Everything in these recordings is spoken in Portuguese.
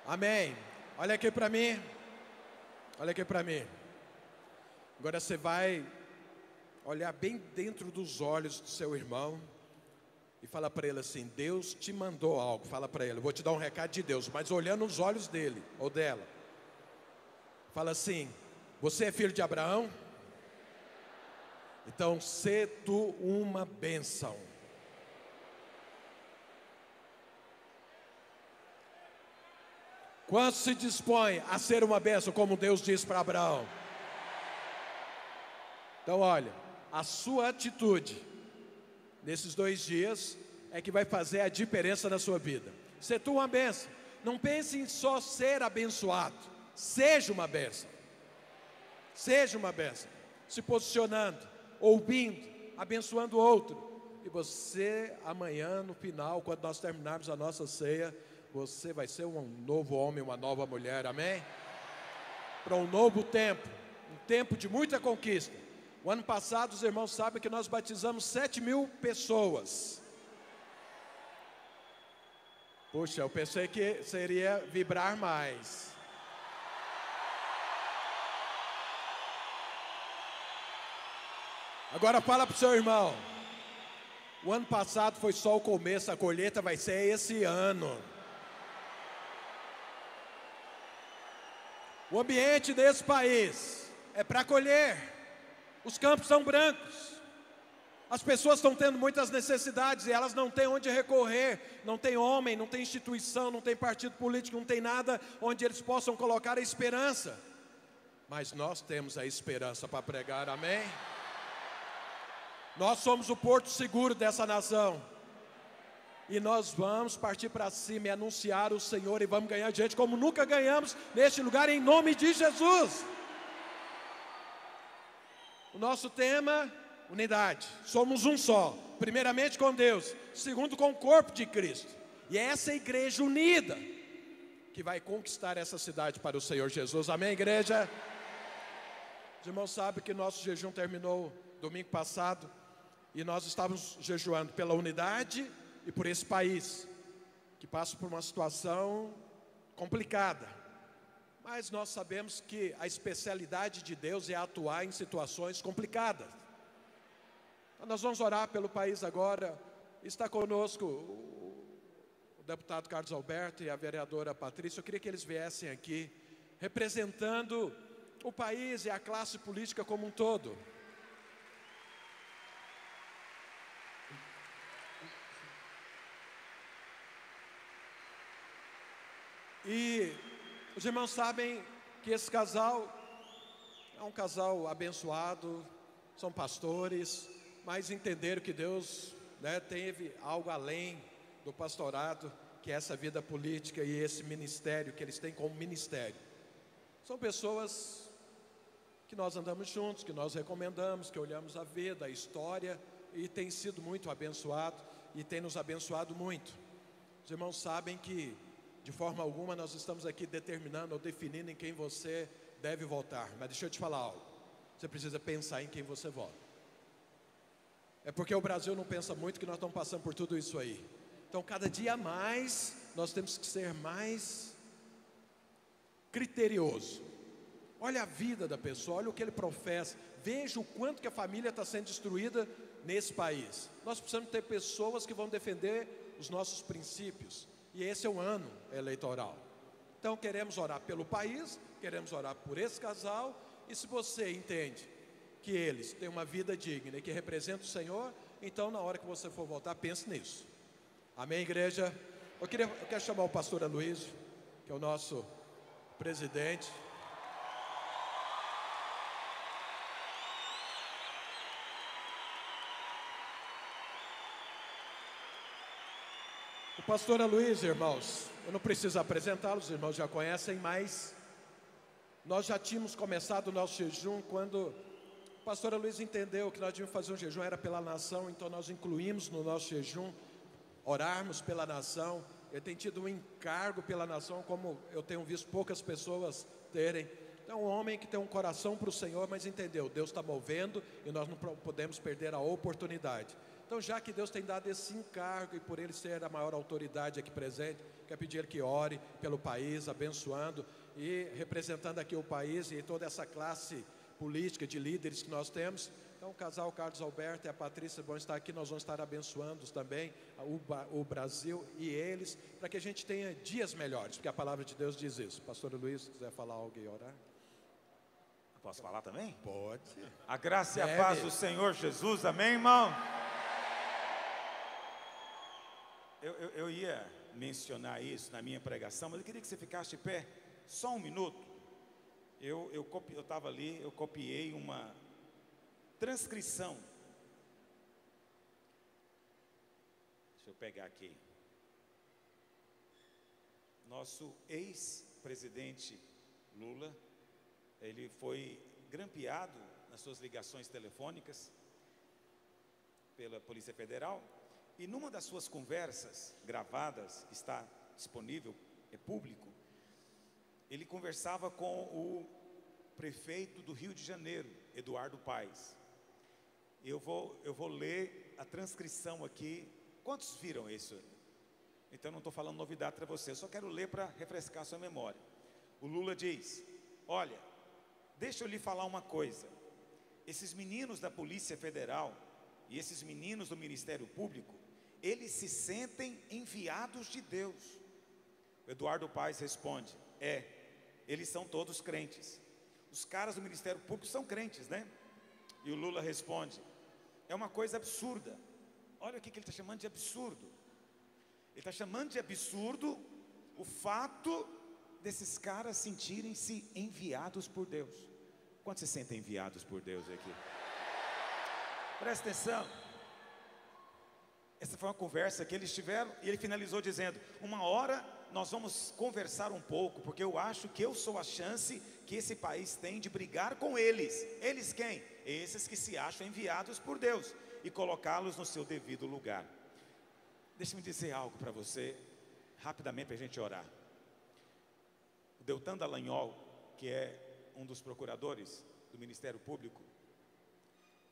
Amém. Olha aqui para mim. Olha aqui para mim. Agora você vai olhar bem dentro dos olhos do seu irmão e fala para ele assim: Deus te mandou algo. Fala para ele: eu vou te dar um recado de Deus, mas olhando nos olhos dele ou dela. Fala assim: você é filho de Abraão? Então, sê tu uma bênção. Quantos se dispõe a ser uma bênção, como Deus disse para Abraão? Então, olha, a sua atitude nesses 2 dias é que vai fazer a diferença na sua vida. Sê tu uma bênção. Não pense em só ser abençoado. Seja uma bênção. Seja uma bênção. Se posicionando, ouvindo, abençoando o outro. E você, amanhã, no final, quando nós terminarmos a nossa ceia, você vai ser um novo homem, uma nova mulher, amém? Para um novo tempo, um tempo de muita conquista. O ano passado, os irmãos sabem que nós batizamos 7.000 pessoas. Puxa, eu pensei que seria vibrar mais. Agora fala para o seu irmão: o ano passado foi só o começo, a colheita vai ser esse ano. O ambiente desse país é para colher. Os campos são brancos. As pessoas estão tendo muitas necessidades e elas não têm onde recorrer. Não tem homem, não tem instituição, não tem partido político, não tem nada onde eles possam colocar a esperança. Mas nós temos a esperança para pregar, amém? Nós somos o porto seguro dessa nação. E nós vamos partir para cima e anunciar o Senhor. E vamos ganhar gente como nunca ganhamos neste lugar, em nome de Jesus. O nosso tema: unidade. Somos um só. Primeiramente com Deus. Segundo com o corpo de Cristo. E é essa igreja unida que vai conquistar essa cidade para o Senhor Jesus. Amém, igreja? Os irmãos sabem que nosso jejum terminou domingo passado. E nós estávamos jejuando pela unidade e por esse país, que passa por uma situação complicada. Mas nós sabemos que a especialidade de Deus é atuar em situações complicadas. Então nós vamos orar pelo país agora. Está conosco o deputado Carlos Alberto e a vereadora Patrícia. Eu queria que eles viessem aqui, representando o país e a classe política como um todo. E os irmãos sabem que esse casal é um casal abençoado, são pastores, mas entenderam que Deus, teve algo além do pastorado, que é essa vida política e esse ministério que eles têm como ministério. São pessoas que nós andamos juntos, que nós recomendamos, que olhamos a vida, a história, e tem sido muito abençoado e tem nos abençoado muito. Os irmãos sabem que de forma alguma nós estamos aqui determinando ou definindo em quem você deve votar. Mas deixa eu te falar algo. Você precisa pensar em quem você vota. É porque o Brasil não pensa muito que nós estamos passando por tudo isso aí. Então cada dia mais nós temos que ser mais criterioso. Olha a vida da pessoa, olha o que ele professa. Veja o quanto que a família está sendo destruída nesse país. Nós precisamos ter pessoas que vão defender os nossos princípios. E esse é o ano eleitoral. Então queremos orar pelo país, queremos orar por esse casal. E se você entende que eles têm uma vida digna e que representam o Senhor, então na hora que você for votar, pense nisso. Amém, igreja? Eu quero chamar o pastor Aloysio, que é o nosso presidente. O pastor Aloysio, irmãos, eu não preciso apresentá-los, os irmãos já conhecem, mas nós já tínhamos começado o nosso jejum quando o pastor Aloysio entendeu que nós devíamos fazer um jejum, era pela nação, então nós incluímos no nosso jejum, orarmos pela nação. Ele tem tido um encargo pela nação, como eu tenho visto poucas pessoas terem. Então, um homem que tem um coração para o Senhor, mas entendeu, Deus está movendo e nós não podemos perder a oportunidade. Então, já que Deus tem dado esse encargo e por ele ser a maior autoridade aqui presente, quero pedir que ore pelo país, abençoando e representando aqui o país e toda essa classe política de líderes que nós temos. Então, o casal Carlos Alberto e a Patrícia vão estar aqui, nós vamos estar abençoando também o Brasil e eles, para que a gente tenha dias melhores, porque a palavra de Deus diz isso. Pastor Luiz, se quiser falar algo e orar. Posso falar também? Pode. A graça e a paz do Senhor Jesus, amém, irmão? Eu ia mencionar isso na minha pregação, mas eu queria que você ficasse de pé só um minuto. Eu estava ali, eu copiei uma transcrição. Deixa eu pegar aqui. Nosso ex-presidente Lula, ele foi grampeado nas suas ligações telefônicas pela Polícia Federal, e numa das suas conversas gravadas, que está disponível, é público, ele conversava com o prefeito do Rio de Janeiro, Eduardo Paes. Eu vou ler a transcrição aqui. Quantos viram isso? Então não estou falando novidade para você, eu só quero ler para refrescar a sua memória. O Lula diz: olha, deixa eu lhe falar uma coisa. Esses meninos da Polícia Federal e esses meninos do Ministério Público, eles se sentem enviados de Deus. O Eduardo Paes responde: eles são todos crentes. Os caras do Ministério Público são crentes, né? E o Lula responde: é uma coisa absurda. Olha o que ele está chamando de absurdo. Ele está chamando de absurdo o fato desses caras sentirem-se enviados por Deus. Quantos se sentem enviados por Deus aqui? Presta atenção. Essa foi uma conversa que eles tiveram, e ele finalizou dizendo: uma hora nós vamos conversar um pouco, porque eu acho que eu sou a chance que esse país tem de brigar com eles. Eles quem? Esses que se acham enviados por Deus, e colocá-los no seu devido lugar. Deixa-me dizer algo para você, rapidamente, para a gente orar. O Deltan Dallagnol, que é um dos procuradores do Ministério Público,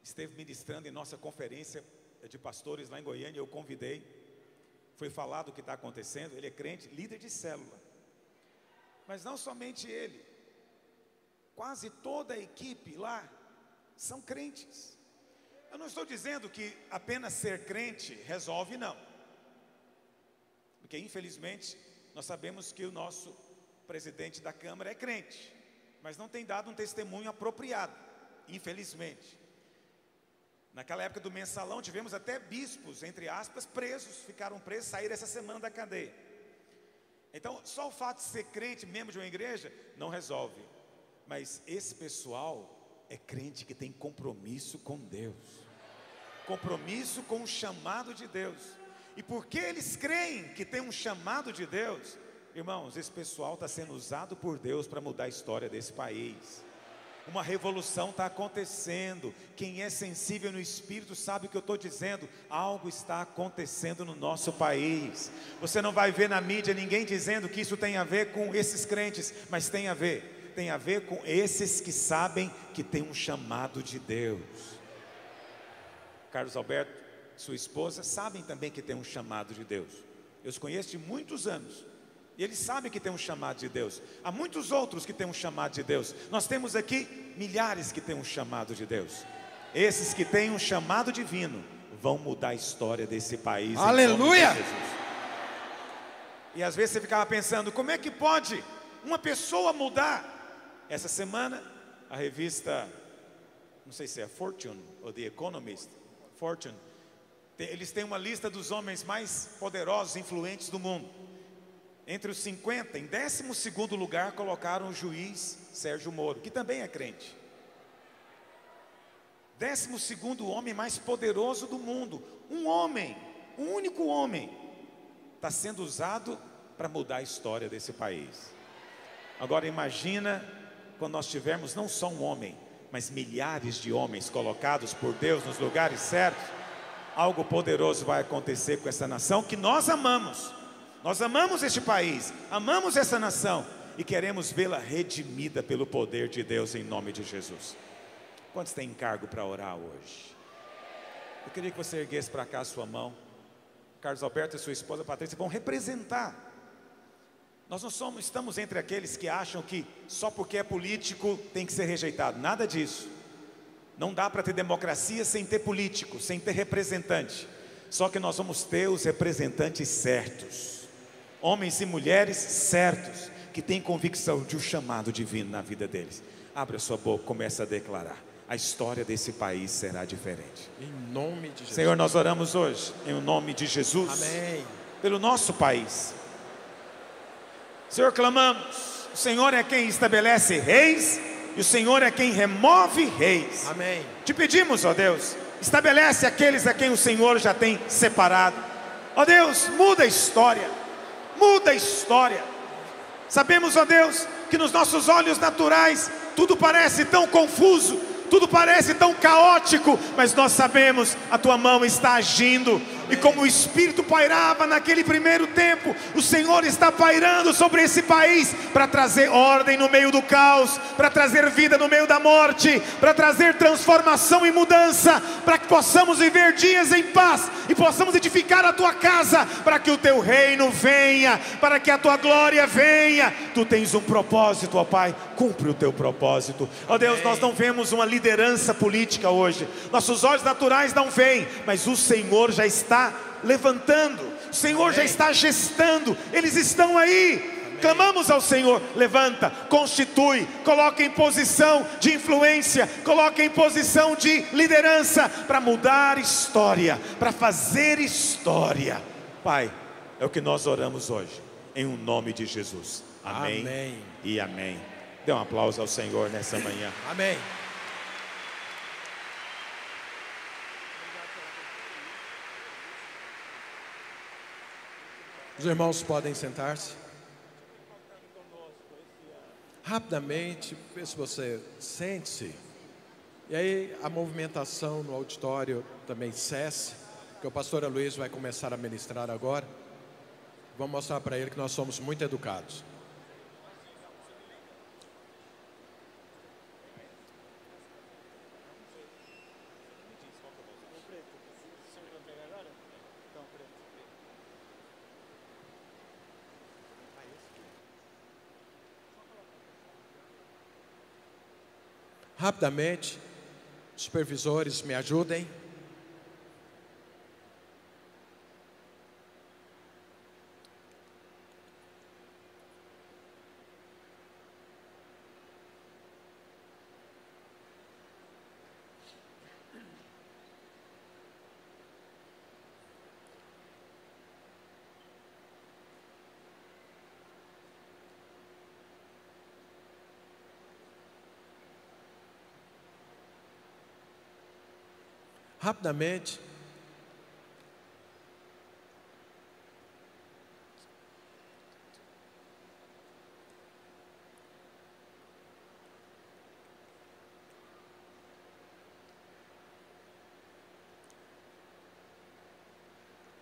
esteve ministrando em nossa conferência de pastores lá em Goiânia. Eu convidei, foi falado o que está acontecendo. Ele é crente, líder de célula. Mas não somente ele, quase toda a equipe lá são crentes. Eu não estou dizendo que apenas ser crente resolve, não. Porque infelizmente nós sabemos que o nosso presidente da Câmara é crente, mas não tem dado um testemunho apropriado, infelizmente. Naquela época do mensalão tivemos até bispos, entre aspas, presos, ficaram presos, saíram essa semana da cadeia. Então só o fato de ser crente, membro de uma igreja, não resolve. Mas esse pessoal é crente que tem compromisso com Deus, compromisso com o chamado de Deus. E porque eles creem que tem um chamado de Deus, irmãos, esse pessoal está sendo usado por Deus para mudar a história desse país. Uma revolução está acontecendo. Quem é sensível no espírito sabe o que eu estou dizendo. Algo está acontecendo no nosso país. Você não vai ver na mídia ninguém dizendo que isso tem a ver com esses crentes, mas tem a ver com esses que sabem que tem um chamado de Deus. Carlos Alberto, sua esposa, sabem também que tem um chamado de Deus. Eu os conheço de muitos anos, e eles sabem que tem um chamado de Deus. Há muitos outros que têm um chamado de Deus. Nós temos aqui milhares que têm um chamado de Deus. Esses que têm um chamado divino vão mudar a história desse país. Aleluia! E às vezes você ficava pensando: como é que pode uma pessoa mudar? Essa semana a revista, não sei se é Fortune ou The Economist, Fortune, eles têm uma lista dos homens mais poderosos e influentes do mundo. Entre os 50, em 12º lugar, colocaram o juiz Sérgio Moro, que também é crente. 12º homem mais poderoso do mundo. Um homem, um único homem, está sendo usado para mudar a história desse país. Agora imagina quando nós tivermos não só um homem, mas milhares de homens colocados por Deus nos lugares certos. Algo poderoso vai acontecer com essa nação que nós amamos. Nós amamos este país, amamos essa nação e queremos vê-la redimida pelo poder de Deus em nome de Jesus. Quantos têm encargo para orar hoje? Eu queria que você erguesse para cá a sua mão. Carlos Alberto e sua esposa Patrícia vão representar Nós não estamos entre aqueles que acham que só porque é político tem que ser rejeitado. Nada disso. Não dá para ter democracia sem ter político, sem ter representante. Só que nós vamos ter os representantes certos, homens e mulheres certos, que têm convicção de um chamado divino na vida deles. Abre a sua boca, comece a declarar: a história desse país será diferente. Em nome de Jesus. Senhor, nós oramos hoje em nome de Jesus. Amém. Pelo nosso país. Senhor, clamamos: o Senhor é quem estabelece reis, e o Senhor é quem remove reis. Amém. Te pedimos, ó Deus, estabelece aqueles a quem o Senhor já tem separado. Ó Deus, muda a história. Muda a história. Sabemos, ó Deus, que nos nossos olhos naturais tudo parece tão confuso, tudo parece tão caótico, mas nós sabemos, a tua mão está agindo. E como o Espírito pairava naquele primeiro tempo, o Senhor está pairando sobre esse país para trazer ordem no meio do caos, para trazer vida no meio da morte, para trazer transformação e mudança, para que possamos viver dias em paz e possamos edificar a tua casa, para que o teu reino venha, para que a tua glória venha. Tu tens um propósito, ó Pai, cumpre o teu propósito. Ó Deus, nós não vemos uma liderança política hoje, nossos olhos naturais não veem, mas o Senhor já está levantando, o Senhor já está gestando, eles estão aí. Clamamos ao Senhor: levanta, constitui, coloca em posição de influência, coloca em posição de liderança, para mudar história, para fazer história. Pai, é o que nós oramos hoje, em o nome de Jesus. Amém, Amém. E amém. Dê um aplauso ao Senhor nessa manhã. Amém. Os irmãos podem sentar-se. Rapidamente, vê se você sente-se. E aí a movimentação no auditório também cesse, porque o pastor Aloysio vai começar a ministrar agora. Vamos mostrar para ele que nós somos muito educados. Rapidamente, supervisores, me ajudem. Rapidamente,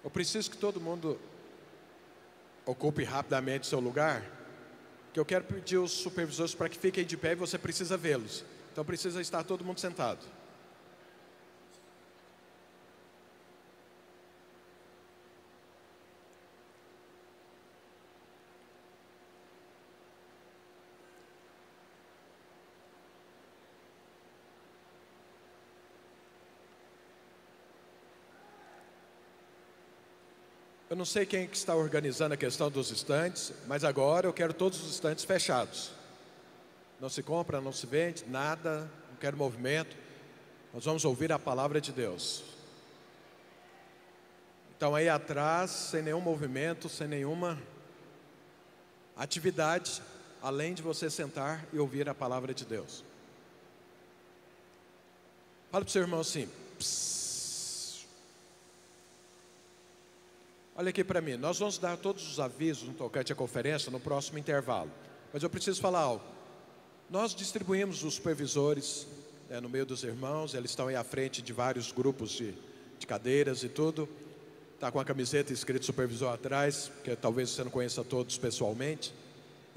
eu preciso que todo mundo ocupe rapidamente seu lugar, que eu quero pedir aos supervisores para que fiquem de pé e você precisa vê-los. Então precisa estar todo mundo sentado. Eu não sei quem que está organizando a questão dos estantes, mas agora eu quero todos os estantes fechados. Não se compra, não se vende, nada, não quero movimento. Nós vamos ouvir a palavra de Deus. Então aí atrás, sem nenhum movimento, sem nenhuma atividade, além de você sentar e ouvir a palavra de Deus. Fala para o seu irmão assim: psss. Olha aqui para mim, nós vamos dar todos os avisos no tocante à conferência no próximo intervalo. Mas eu preciso falar algo. Nós distribuímos os supervisores no meio dos irmãos, eles estão aí à frente de vários grupos de cadeiras e tudo. Está com a camiseta escrito supervisor atrás, que talvez você não conheça todos pessoalmente.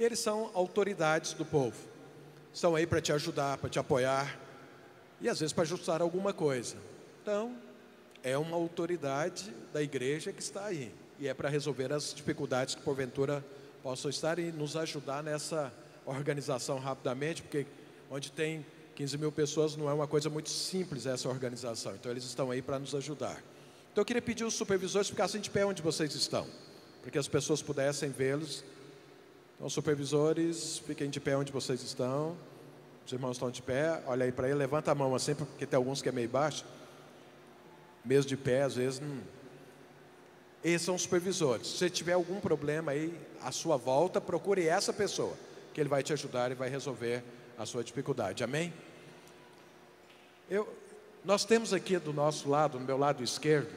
E eles são autoridades do povo. Estão aí para te ajudar, para te apoiar e às vezes para ajustar alguma coisa. Então, é uma autoridade da igreja que está aí. E é para resolver as dificuldades que porventura possam estar e nos ajudar nessa organização rapidamente, porque onde tem 15 mil pessoas não é uma coisa muito simples essa organização. Então eles estão aí para nos ajudar. Então eu queria pedir aos supervisores que ficassem de pé onde vocês estão, para que as pessoas pudessem vê-los. Então, supervisores, fiquem de pé onde vocês estão. Os irmãos estão de pé, olha aí para ele, levanta a mão assim, porque tem alguns que é meio baixo. Mesmo de pé, às vezes, Esses são os supervisores. Se você tiver algum problema aí à sua volta, procure essa pessoa, que ele vai te ajudar e vai resolver a sua dificuldade. Amém? Nós temos aqui do nosso lado, no meu lado esquerdo,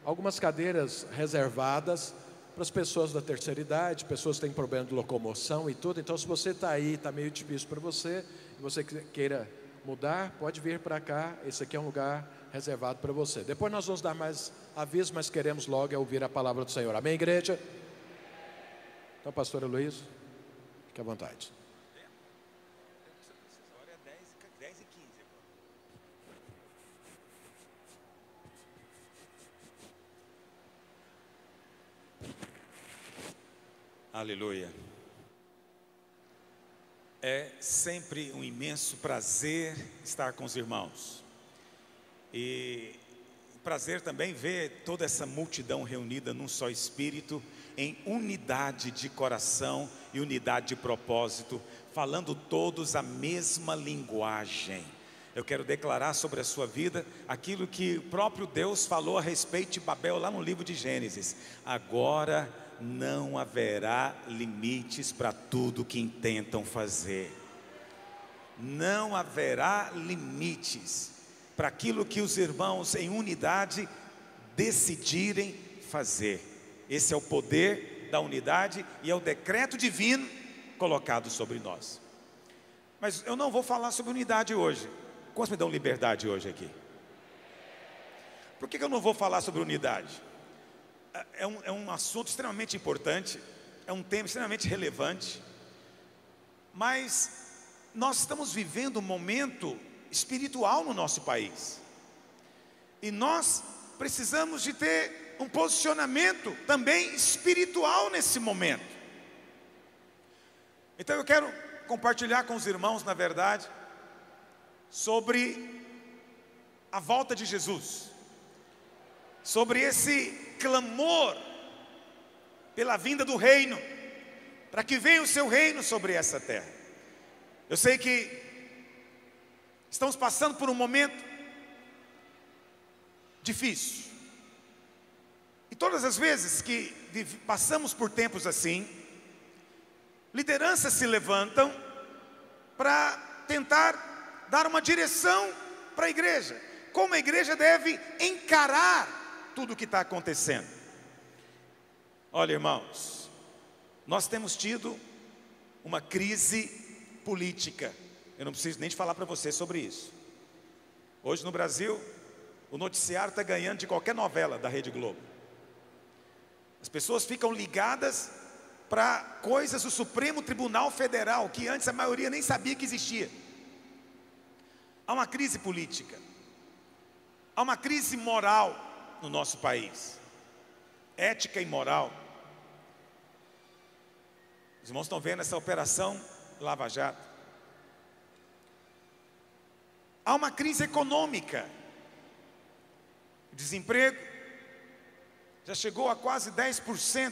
algumas cadeiras reservadas para as pessoas da terceira idade, pessoas que têm problema de locomoção e tudo. Então, se você está aí, está meio difícil para você, e você queira mudar, pode vir para cá. Esse aqui é um lugar reservado para você. Depois nós vamos dar mais aviso, mas queremos logo ouvir a palavra do Senhor. Amém, igreja? Então, pastora Luiz, fique à vontade. Aleluia. É sempre um imenso prazer estar com os irmãos. E prazer também ver toda essa multidão reunida num só espírito, em unidade de coração e unidade de propósito, falando todos a mesma linguagem. Eu quero declarar sobre a sua vida aquilo que o próprio Deus falou a respeito de Babel lá no livro de Gênesis. Agora não haverá limites para tudo que intentam fazer. Não haverá limites para aquilo que os irmãos em unidade decidirem fazer. Esse é o poder da unidade e é o decreto divino colocado sobre nós. Mas eu não vou falar sobre unidade hoje. Quantos me dão liberdade hoje aqui? Por que eu não vou falar sobre unidade? É um assunto extremamente importante, é um tema extremamente relevante, mas nós estamos vivendo um momento espiritual no nosso país, e nós precisamos de ter um posicionamento também espiritual nesse momento. Então eu quero compartilhar com os irmãos, na verdade, sobre a volta de Jesus, sobre esse clamor pela vinda do reino, para que venha o seu reino sobre essa terra. Eu sei que estamos passando por um momento difícil, e todas as vezes que passamos por tempos assim, lideranças se levantam para tentar dar uma direção para a igreja, como a igreja deve encarar tudo o que está acontecendo. Olha, irmãos, nós temos tido uma crise política. Eu não preciso nem de falar para você sobre isso. Hoje no Brasil, o noticiário está ganhando de qualquer novela da Rede Globo. As pessoas ficam ligadas para coisas do Supremo Tribunal Federal, que antes a maioria nem sabia que existia. Há uma crise política, há uma crise moral no nosso país, ética e moral. Os irmãos estão vendo essa operação Lava Jato. Há uma crise econômica, o desemprego já chegou a quase 10%.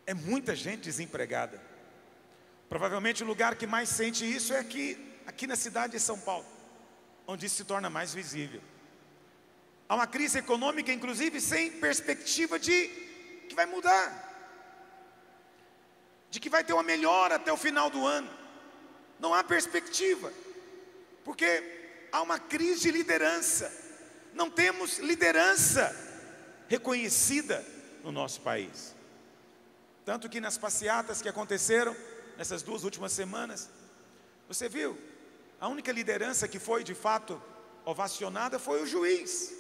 É muita gente desempregada. Provavelmente o lugar que mais sente isso é aqui na cidade de São Paulo, onde isso se torna mais visível. Há uma crise econômica, inclusive, sem perspectiva de que vai mudar, de que vai ter uma melhora até o final do ano. Não há perspectiva, porque há uma crise de liderança. Não temos liderança reconhecida no nosso país. Tanto que nas passeatas que aconteceram nessas 2 últimas semanas, você viu, a única liderança que foi de fato ovacionada foi o juiz.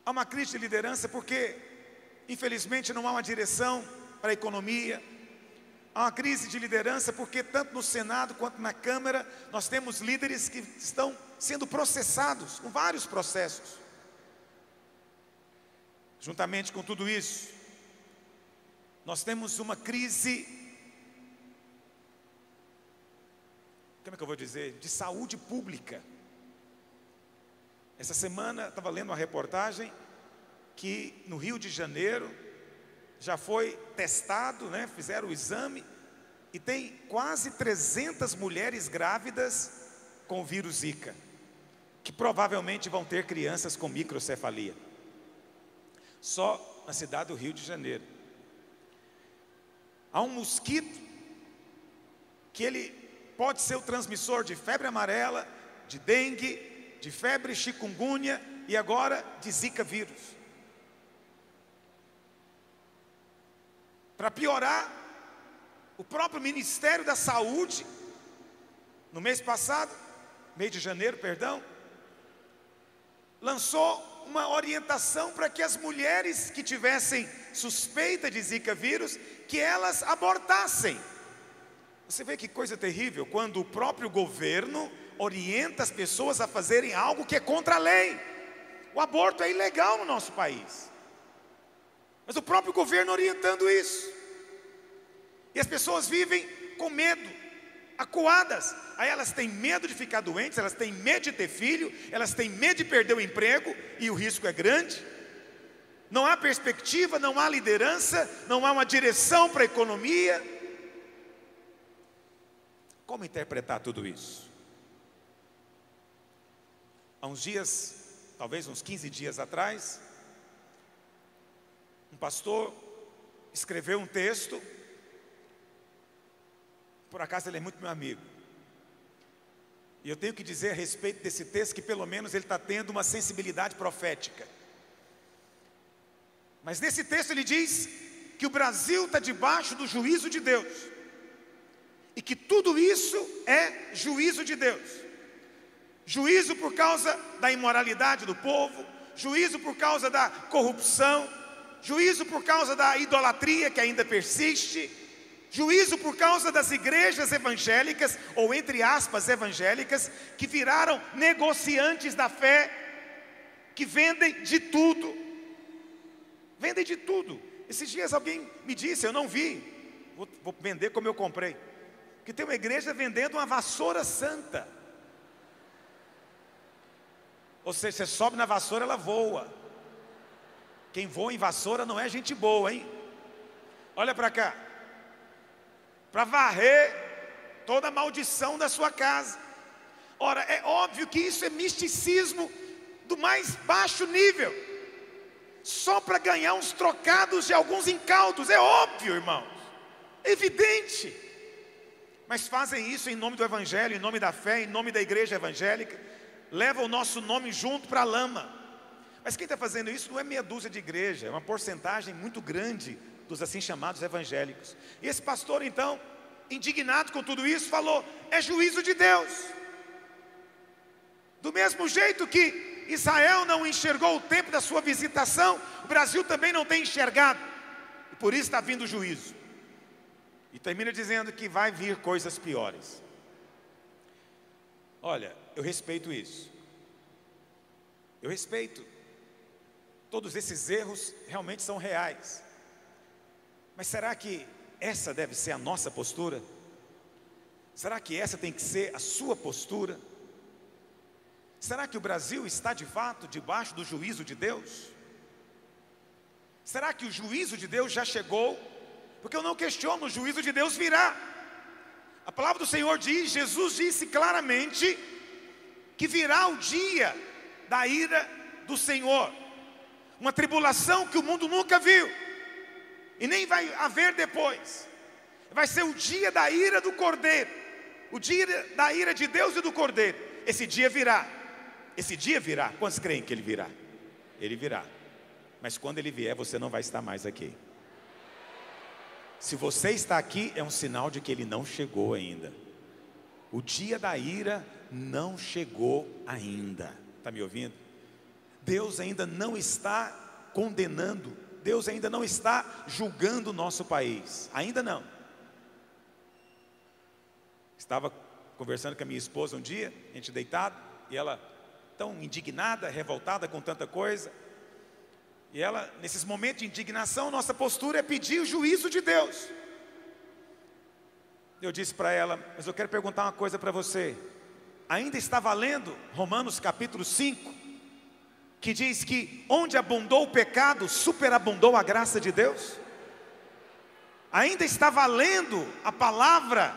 Há uma crise de liderança porque, infelizmente, não há uma direção para a economia. Há uma crise de liderança porque, tanto no Senado quanto na Câmara, nós temos líderes que estão sendo processados, com vários processos. Juntamente com tudo isso, Nós temos uma crise, como é que eu vou dizer, de saúde pública. Essa semana estava lendo uma reportagem que no Rio de Janeiro já foi testado, né? Fizeram o exame e tem quase 300 mulheres grávidas com o vírus Zika, que provavelmente vão ter crianças com microcefalia, só na cidade do Rio de Janeiro. Há um mosquito que ele pode ser o transmissor de febre amarela, de dengue, de febre chikungunya e agora de Zika vírus. Para piorar, o próprio Ministério da Saúde, no mês passado, mês de janeiro, perdão, lançou uma orientação para que as mulheres que tivessem suspeita de Zika vírus, que elas abortassem. Você vê que coisa terrível, quando o próprio governo orienta as pessoas a fazerem algo que é contra a lei. O aborto é ilegal no nosso país, mas o próprio governo orientando isso, e as pessoas vivem com medo, acuadas. Aí elas têm medo de ficar doentes, elas têm medo de ter filho, elas têm medo de perder o emprego, e o risco é grande. Não há perspectiva, não há liderança, não há uma direção para a economia. Como interpretar tudo isso? Há uns dias, talvez uns 15 dias atrás, um pastor escreveu um texto. Por acaso ele é muito meu amigo, e eu tenho que dizer a respeito desse texto que pelo menos ele está tendo uma sensibilidade profética. Mas nesse texto ele diz que o Brasil está debaixo do juízo de Deus, e que tudo isso é juízo de Deus. Juízo por causa da imoralidade do povo, juízo por causa da corrupção, juízo por causa da idolatria que ainda persiste, juízo por causa das igrejas evangélicas, ou entre aspas evangélicas, que viraram negociantes da fé, que vendem de tudo. Vendem de tudo. Esses dias alguém me disse, eu não vi, vou vender como eu comprei, que tem uma igreja vendendo uma vassoura santa. Ou seja, você sobe na vassoura, ela voa. Quem voa em vassoura não é gente boa, hein? Olha para cá. Para varrer toda a maldição da sua casa. Ora, é óbvio que isso é misticismo do mais baixo nível, só para ganhar uns trocados de alguns incautos. É óbvio, irmãos, é evidente. Mas fazem isso em nome do Evangelho, em nome da fé, em nome da igreja evangélica. Levam o nosso nome junto para a lama. Mas quem está fazendo isso não é meia dúzia de igreja, é uma porcentagem muito grande dos assim chamados evangélicos. E esse pastor então, indignado com tudo isso, falou: é juízo de Deus. Do mesmo jeito que Israel não enxergou o tempo da sua visitação, o Brasil também não tem enxergado, e por isso está vindo o juízo. E termina dizendo que vai vir coisas piores. Olha, eu respeito isso, eu respeito. Todos esses erros realmente são reais. Mas será que essa deve ser a nossa postura? Será que essa tem que ser a sua postura? Será que o Brasil está de fato debaixo do juízo de Deus? Será que o juízo de Deus já chegou? Porque eu não questiono, o juízo de Deus virá. A palavra do Senhor diz, Jesus disse claramente que virá o dia da ira do Senhor, uma tribulação que o mundo nunca viu e nem vai haver depois. Vai ser o dia da ira do Cordeiro, o dia da ira de Deus e do Cordeiro. Esse dia virá, esse dia virá. Quantos creem que ele virá? Ele virá, mas quando ele vier você não vai estar mais aqui. Se você está aqui é um sinal de que ele não chegou ainda. O dia da ira não chegou ainda. Está me ouvindo? Deus ainda não está condenando, Deus ainda não está julgando o nosso país, ainda não. Estava conversando com a minha esposa um dia, a gente deitado, e ela tão indignada, revoltada com tanta coisa, E ela, nesses momentos de indignação, nossa postura é pedir o juízo de Deus. Eu disse para ela: mas eu quero perguntar uma coisa para você. Ainda está valendo Romanos capítulo 5, que diz que onde abundou o pecado, superabundou a graça de Deus? Ainda está valendo a palavra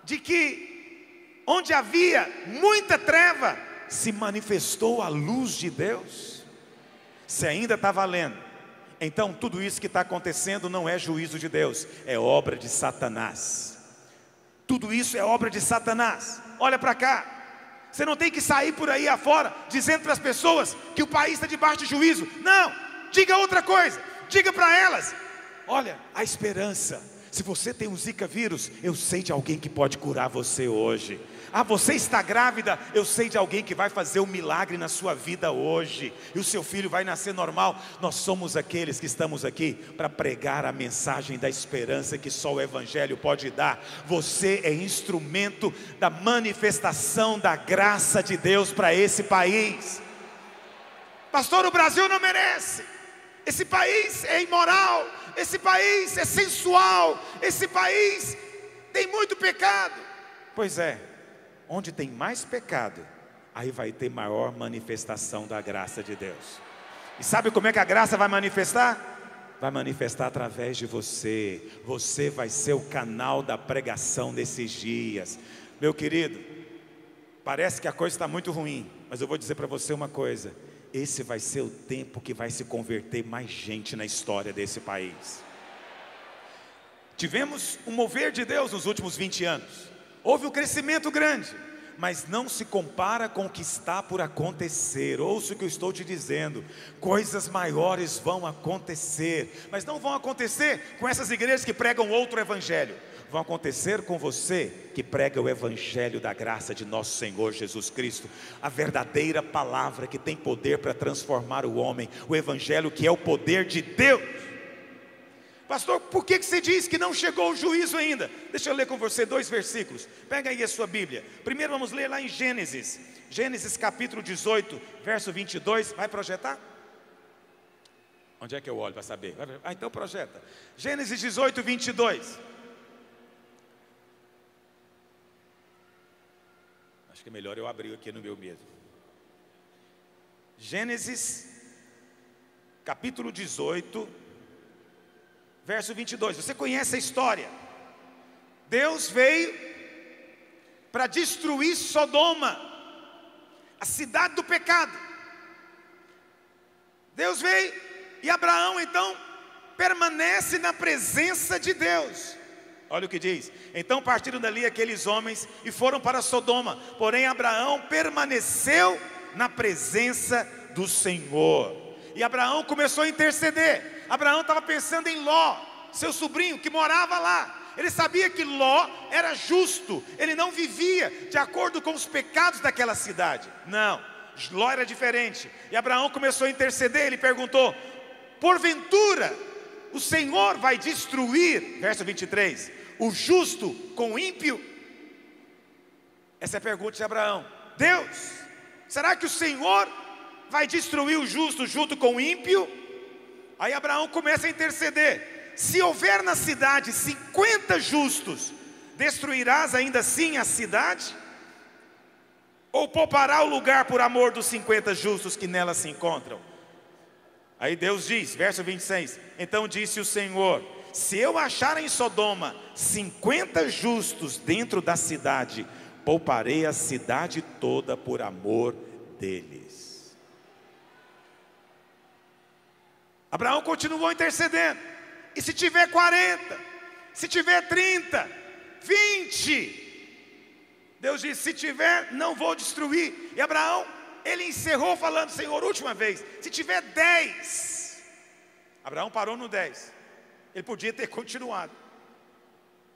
de que onde havia muita treva, se manifestou a luz de Deus? Se ainda está valendo, então tudo isso que está acontecendo não é juízo de Deus, é obra de Satanás. Tudo isso é obra de Satanás. Olha para cá, você não tem que sair por aí afora dizendo para as pessoas que o país está debaixo de juízo. Não, diga outra coisa, diga para elas: olha, a esperança. Se você tem um Zika vírus, eu sei de alguém que pode curar você hoje. Ah, você está grávida, eu sei de alguém que vai fazer um milagre na sua vida hoje, e o seu filho vai nascer normal. Nós somos aqueles que estamos aqui para pregar a mensagem da esperança que só o Evangelho pode dar. Você é instrumento da manifestação da graça de Deus para esse país. Pastor, o Brasil não merece. Esse país é imoral, esse país é sensual, esse país tem muito pecado. Pois é, onde tem mais pecado, aí vai ter maior manifestação da graça de Deus. E sabe como é que a graça vai manifestar? Vai manifestar através de você. Você vai ser o canal da pregação nesses dias. Meu querido, parece que a coisa está muito ruim, mas eu vou dizer para você uma coisa: esse vai ser o tempo que vai se converter mais gente na história desse país. Tivemos um mover de Deus nos últimos 20 anos. Houve um crescimento grande, mas não se compara com o que está por acontecer. Ouça o que eu estou te dizendo: coisas maiores vão acontecer, mas não vão acontecer com essas igrejas que pregam outro evangelho. Vão acontecer com você que prega o evangelho da graça de nosso Senhor Jesus Cristo, a verdadeira palavra que tem poder para transformar o homem, o evangelho que é o poder de Deus. Pastor, por que você diz que não chegou o juízo ainda? Deixa eu ler com você 2 versículos. Pega aí a sua Bíblia. Primeiro vamos ler lá em Gênesis. Gênesis capítulo 18, verso 22. Vai projetar? Onde é que eu olho para saber? Então projeta. Gênesis 18, 22. Acho que é melhor eu abrir aqui no meu mesmo. Gênesis capítulo 18, verso 22, você conhece a história. Deus veio para destruir Sodoma, a cidade do pecado. Deus veio e Abraão então permanece na presença de Deus. Olha o que diz: então partiram dali aqueles homens e foram para Sodoma, porém Abraão permaneceu na presença do Senhor. E Abraão começou a interceder. Abraão estava pensando em Ló, seu sobrinho que morava lá. Ele sabia que Ló era justo, ele não vivia de acordo com os pecados daquela cidade. Não, Ló era diferente. E Abraão começou a interceder. Ele perguntou: porventura o Senhor vai destruir, verso 23, o justo com o ímpio? Essa é a pergunta de Abraão. Deus, será que o Senhor vai destruir o justo junto com o ímpio? Aí Abraão começa a interceder: se houver na cidade 50 justos, destruirás ainda assim a cidade? Ou poupará o lugar por amor dos 50 justos que nela se encontram? Aí Deus diz, verso 26, então disse o Senhor: se eu achar em Sodoma 50 justos dentro da cidade, pouparei a cidade toda por amor deles. Abraão continuou intercedendo. E se tiver 40, se tiver 30, 20, Deus disse: se tiver, não vou destruir. E Abraão, ele encerrou falando: Senhor, última vez, se tiver 10. Abraão parou no 10. Ele podia ter continuado.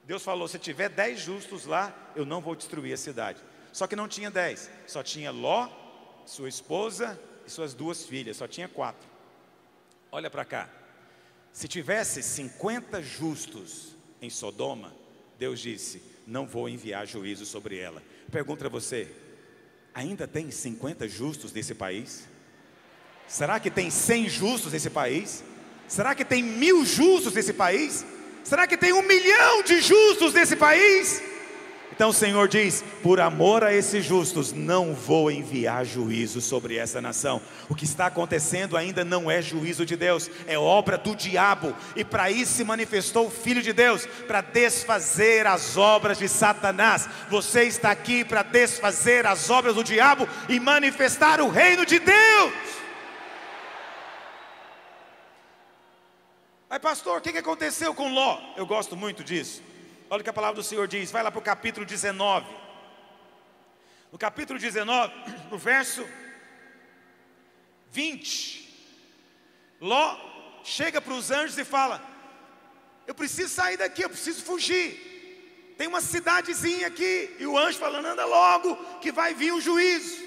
Deus falou: se tiver 10 justos lá, eu não vou destruir a cidade. Só que não tinha 10, só tinha Ló, sua esposa e suas 2 filhas, só tinha 4. Olha para cá, se tivesse 50 justos em Sodoma, Deus disse: não vou enviar juízo sobre ela. Pergunto a você: ainda tem 50 justos nesse país? Será que tem 100 justos nesse país? Será que tem 1000 justos nesse país? Será que tem 1 milhão de justos nesse país? Então o Senhor diz: por amor a esses justos, não vou enviar juízo sobre essa nação. O que está acontecendo ainda não é juízo de Deus, é obra do diabo. E para isso se manifestou o Filho de Deus, para desfazer as obras de Satanás. Você está aqui para desfazer as obras do diabo e manifestar o reino de Deus. Aí, pastor, o que aconteceu com Ló? Eu gosto muito disso. Olha o que a palavra do Senhor diz. Vai lá para o capítulo 19. No capítulo 19, no verso 20, Ló chega para os anjos e fala: eu preciso sair daqui, eu preciso fugir. Tem uma cidadezinha aqui. E o anjo falando: anda logo, que vai vir um juízo.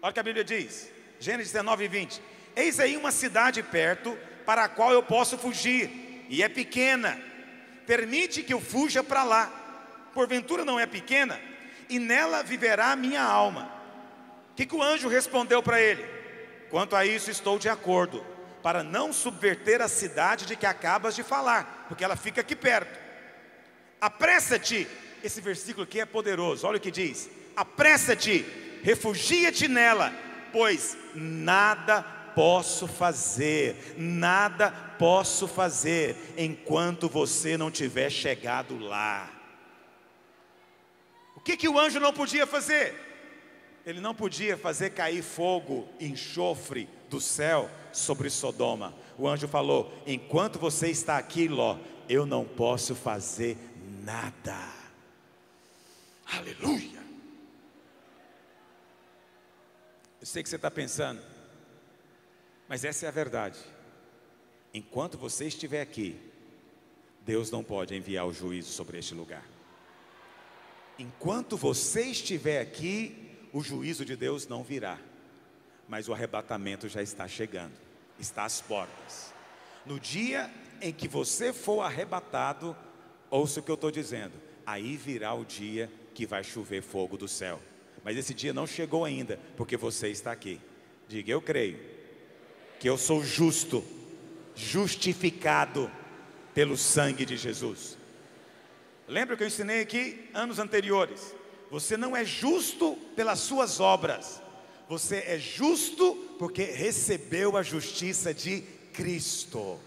Olha o que a Bíblia diz, Gênesis 19, 20. Eis aí uma cidade perto, para a qual eu posso fugir, e é pequena. Permite que eu fuja para lá. Porventura não é pequena? E nela viverá a minha alma. O que o anjo respondeu para ele? Quanto a isso estou de acordo, para não subverter a cidade de que acabas de falar, porque ela fica aqui perto. Apressa-te. Esse versículo aqui é poderoso. Olha o que diz: apressa-te, refugia-te nela, pois nada posso fazer, nada posso fazer enquanto você não tiver chegado lá. O que o anjo não podia fazer? Ele não podia fazer cair fogo, enxofre do céu sobre Sodoma. O anjo falou: enquanto você está aqui, Ló, eu não posso fazer nada. Aleluia. Eu sei que você está pensando, mas essa é a verdade. Enquanto você estiver aqui, Deus não pode enviar o juízo sobre este lugar. Enquanto você estiver aqui, o juízo de Deus não virá. Mas o arrebatamento já está chegando, está às portas. No dia em que você for arrebatado, ouça o que eu estou dizendo, aí virá o dia que vai chover fogo do céu. Mas esse dia não chegou ainda, porque você está aqui. Diga: eu creio que eu sou justo, justificado pelo sangue de Jesus. Lembra que eu ensinei aqui anos anteriores? Você não é justo pelas suas obras, você é justo porque recebeu a justiça de Cristo.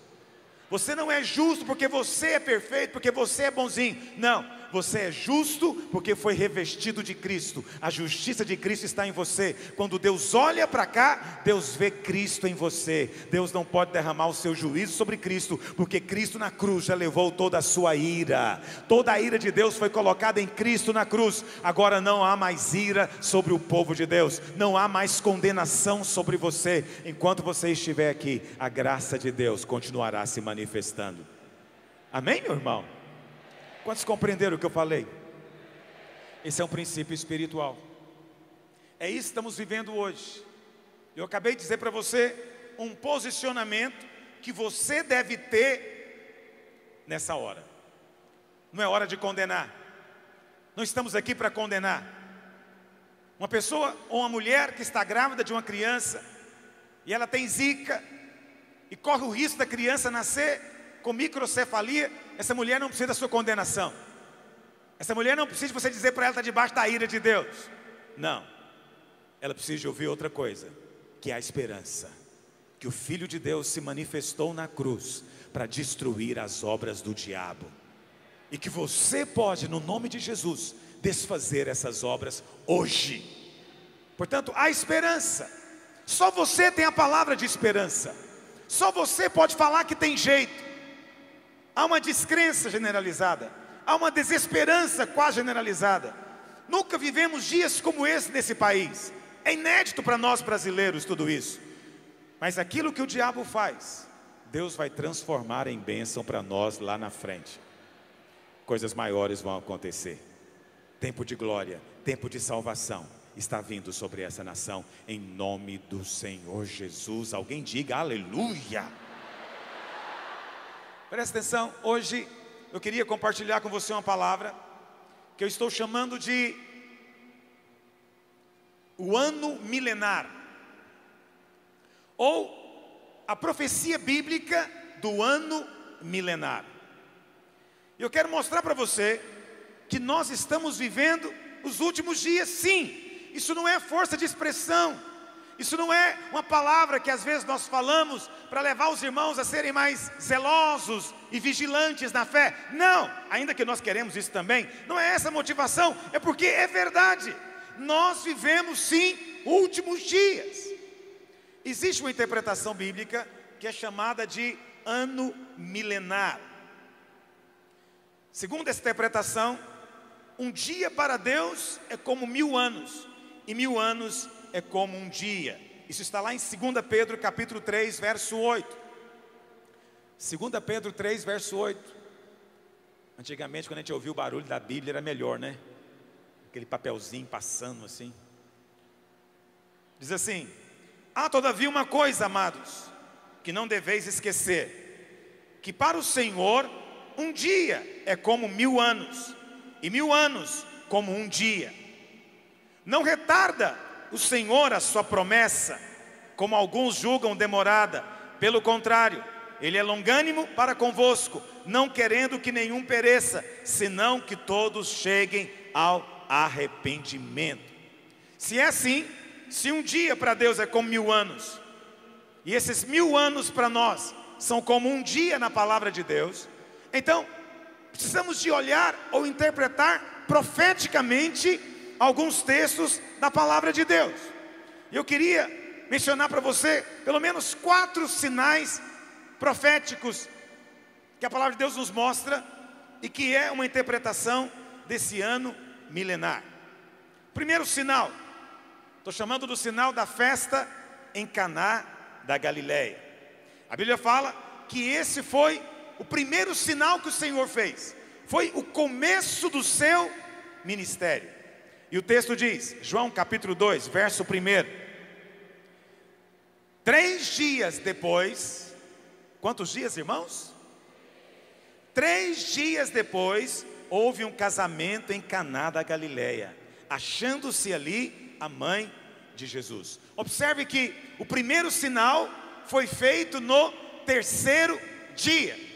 Você não é justo porque você é perfeito, porque você é bonzinho. Não, você é justo porque foi revestido de Cristo. A justiça de Cristo está em você. Quando Deus olha para cá, Deus vê Cristo em você. Deus não pode derramar o seu juízo sobre Cristo, porque Cristo na cruz já levou toda a sua ira. Toda a ira de Deus foi colocada em Cristo na cruz. Agora não há mais ira sobre o povo de Deus. Não há mais condenação sobre você. Enquanto você estiver aqui, a graça de Deus continuará se manifestando. Amém, meu irmão? Quantos compreenderam o que eu falei? Esse é um princípio espiritual. É isso que estamos vivendo hoje. Eu acabei de dizer para você um posicionamento que você deve ter nessa hora. Não é hora de condenar. Não estamos aqui para condenar. Uma pessoa ou uma mulher que está grávida de uma criança e ela tem zika e corre o risco da criança nascer com microcefalia, essa mulher não precisa da sua condenação. Essa mulher não precisa de você dizer para ela que está debaixo da ira de Deus. Não. Ela precisa de ouvir outra coisa, que é a esperança. Que o Filho de Deus se manifestou na cruz para destruir as obras do diabo. E que você pode, no nome de Jesus, desfazer essas obras hoje. Portanto, há esperança. Só você tem a palavra de esperança. Só você pode falar que tem jeito. Há uma descrença generalizada, há uma desesperança quase generalizada. Nunca vivemos dias como esse nesse país. É inédito para nós brasileiros tudo isso. Mas aquilo que o diabo faz, Deus vai transformar em bênção para nós lá na frente. Coisas maiores vão acontecer. Tempo de glória, tempo de salvação está vindo sobre essa nação, em nome do Senhor Jesus. Alguém diga aleluia. Presta atenção, hoje eu queria compartilhar com você uma palavra que eu estou chamando de o ano milenar. ou a profecia bíblica do ano milenar. Eu quero mostrar para você que nós estamos vivendo os últimos dias, sim. Isso não é força de expressão, isso não é uma palavra que às vezes nós falamos para levar os irmãos a serem mais zelosos e vigilantes na fé. Não, ainda que nós queremos isso também, não é essa a motivação, é porque é verdade. Nós vivemos sim últimos dias. Existe uma interpretação bíblica que é chamada de ano milenar. Segundo essa interpretação, um dia para Deus é como 1000 anos, e 1000 anos é como um dia. Isso está lá em 2 Pedro capítulo 3, verso 8. 2 Pedro 3, verso 8. Antigamente, quando a gente ouvia o barulho da Bíblia, era melhor, né? Aquele papelzinho passando assim. Diz assim: há todavia uma coisa, amados, que não deveis esquecer, que para o Senhor um dia é como 1000 anos, e 1000 anos como um dia. Não retarda o Senhor a sua promessa, como alguns julgam demorada. Pelo contrário, Ele é longânimo para convosco, não querendo que nenhum pereça, senão que todos cheguem ao arrependimento. Se é assim, se um dia para Deus é como 1000 anos, e esses 1000 anos para nós são como um dia na palavra de Deus, então precisamos de olhar ou interpretar profeticamente alguns textos da palavra de Deus. Eu queria mencionar para você pelo menos 4 sinais proféticos que a palavra de Deus nos mostra e que é uma interpretação desse ano milenar. Primeiro sinal, estou chamando do sinal da festa em Caná da Galileia. A Bíblia fala que esse foi o primeiro sinal que o Senhor fez, foi o começo do seu ministério. E o texto diz, João capítulo 2, verso 1: 3 dias depois, quantos dias, irmãos? 3 dias depois, houve um casamento em Caná da Galileia, achando-se ali a mãe de Jesus. Observe que o primeiro sinal foi feito no 3º dia.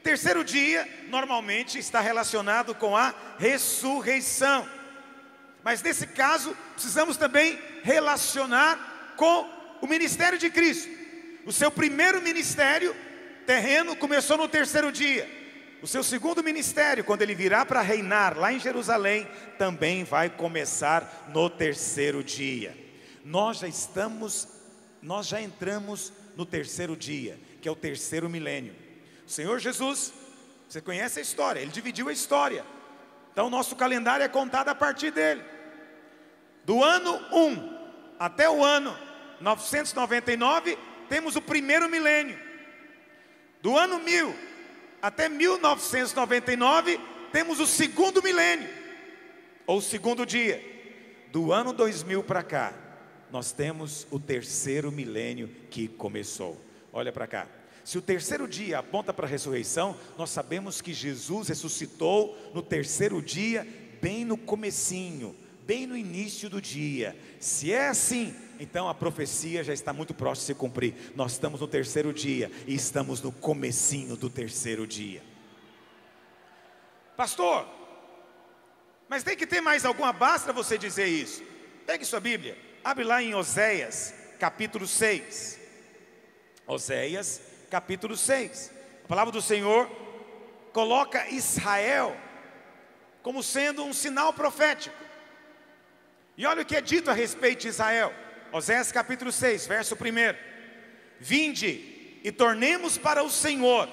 3º dia normalmente está relacionado com a ressurreição, mas nesse caso precisamos também relacionar com o ministério de Cristo. O seu primeiro ministério terreno começou no 3º dia. O seu segundo ministério, quando ele virá para reinar lá em Jerusalém, também vai começar no 3º dia. Nós já entramos no 3º dia, que é o 3º milênio. O Senhor Jesus, você conhece a história, Ele dividiu a história. Então o nosso calendário é contado a partir dele. Do ano 1 até o ano 999, temos o 1º milênio. Do ano 1000 até 1999, temos o 2º milênio, ou o 2º dia. Do ano 2000 para cá, nós temos o 3º milênio que começou. Olha para cá. Se o 3º dia aponta para a ressurreição, nós sabemos que Jesus ressuscitou no 3º dia, bem no comecinho, bem no início do dia. Se é assim, então a profecia já está muito próxima de se cumprir. Nós estamos no 3º dia e estamos no comecinho do 3º dia. Pastor, mas tem que ter mais alguma base para você dizer isso? Pegue sua Bíblia, abre lá em Oséias capítulo 6. Oséias capítulo 6. A palavra do Senhor coloca Israel como sendo um sinal profético. E olha o que é dito a respeito de Israel. Oséias capítulo 6, verso 1: Vinde e tornemos para o Senhor,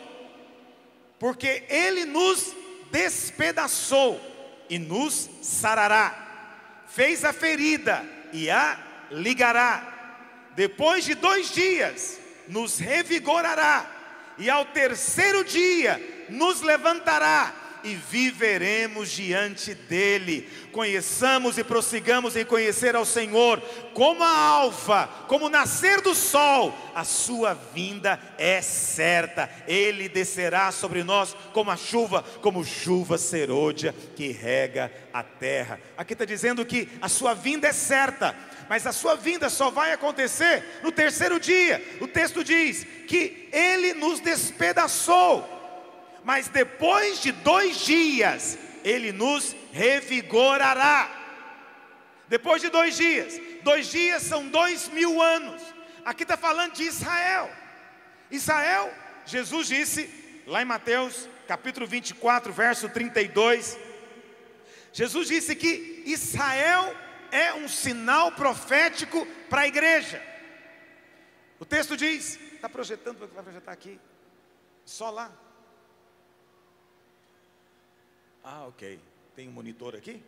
porque Ele nos despedaçou e nos sarará, fez a ferida e a ligará. Depois de 2 dias nos revigorará, e ao 3º dia nos levantará, e viveremos diante dele. Conheçamos e prossigamos em conhecer ao Senhor, como a alva, como o nascer do sol, a sua vinda é certa. Ele descerá sobre nós como chuva serôdia que rega a terra. Aqui está dizendo que a sua vinda é certa, mas a sua vinda só vai acontecer no terceiro dia. O texto diz que ele nos despedaçou, mas depois de 2 dias ele nos revigorará. Depois de 2 dias, 2 dias são 2000 anos. Aqui está falando de Israel. Israel, Jesus disse lá em Mateus capítulo 24, verso 32, Jesus disse que Israel é um sinal profético para a igreja. O texto diz, está projetando, vai projetar aqui, só lá. Ah, ok, tem um monitor aqui?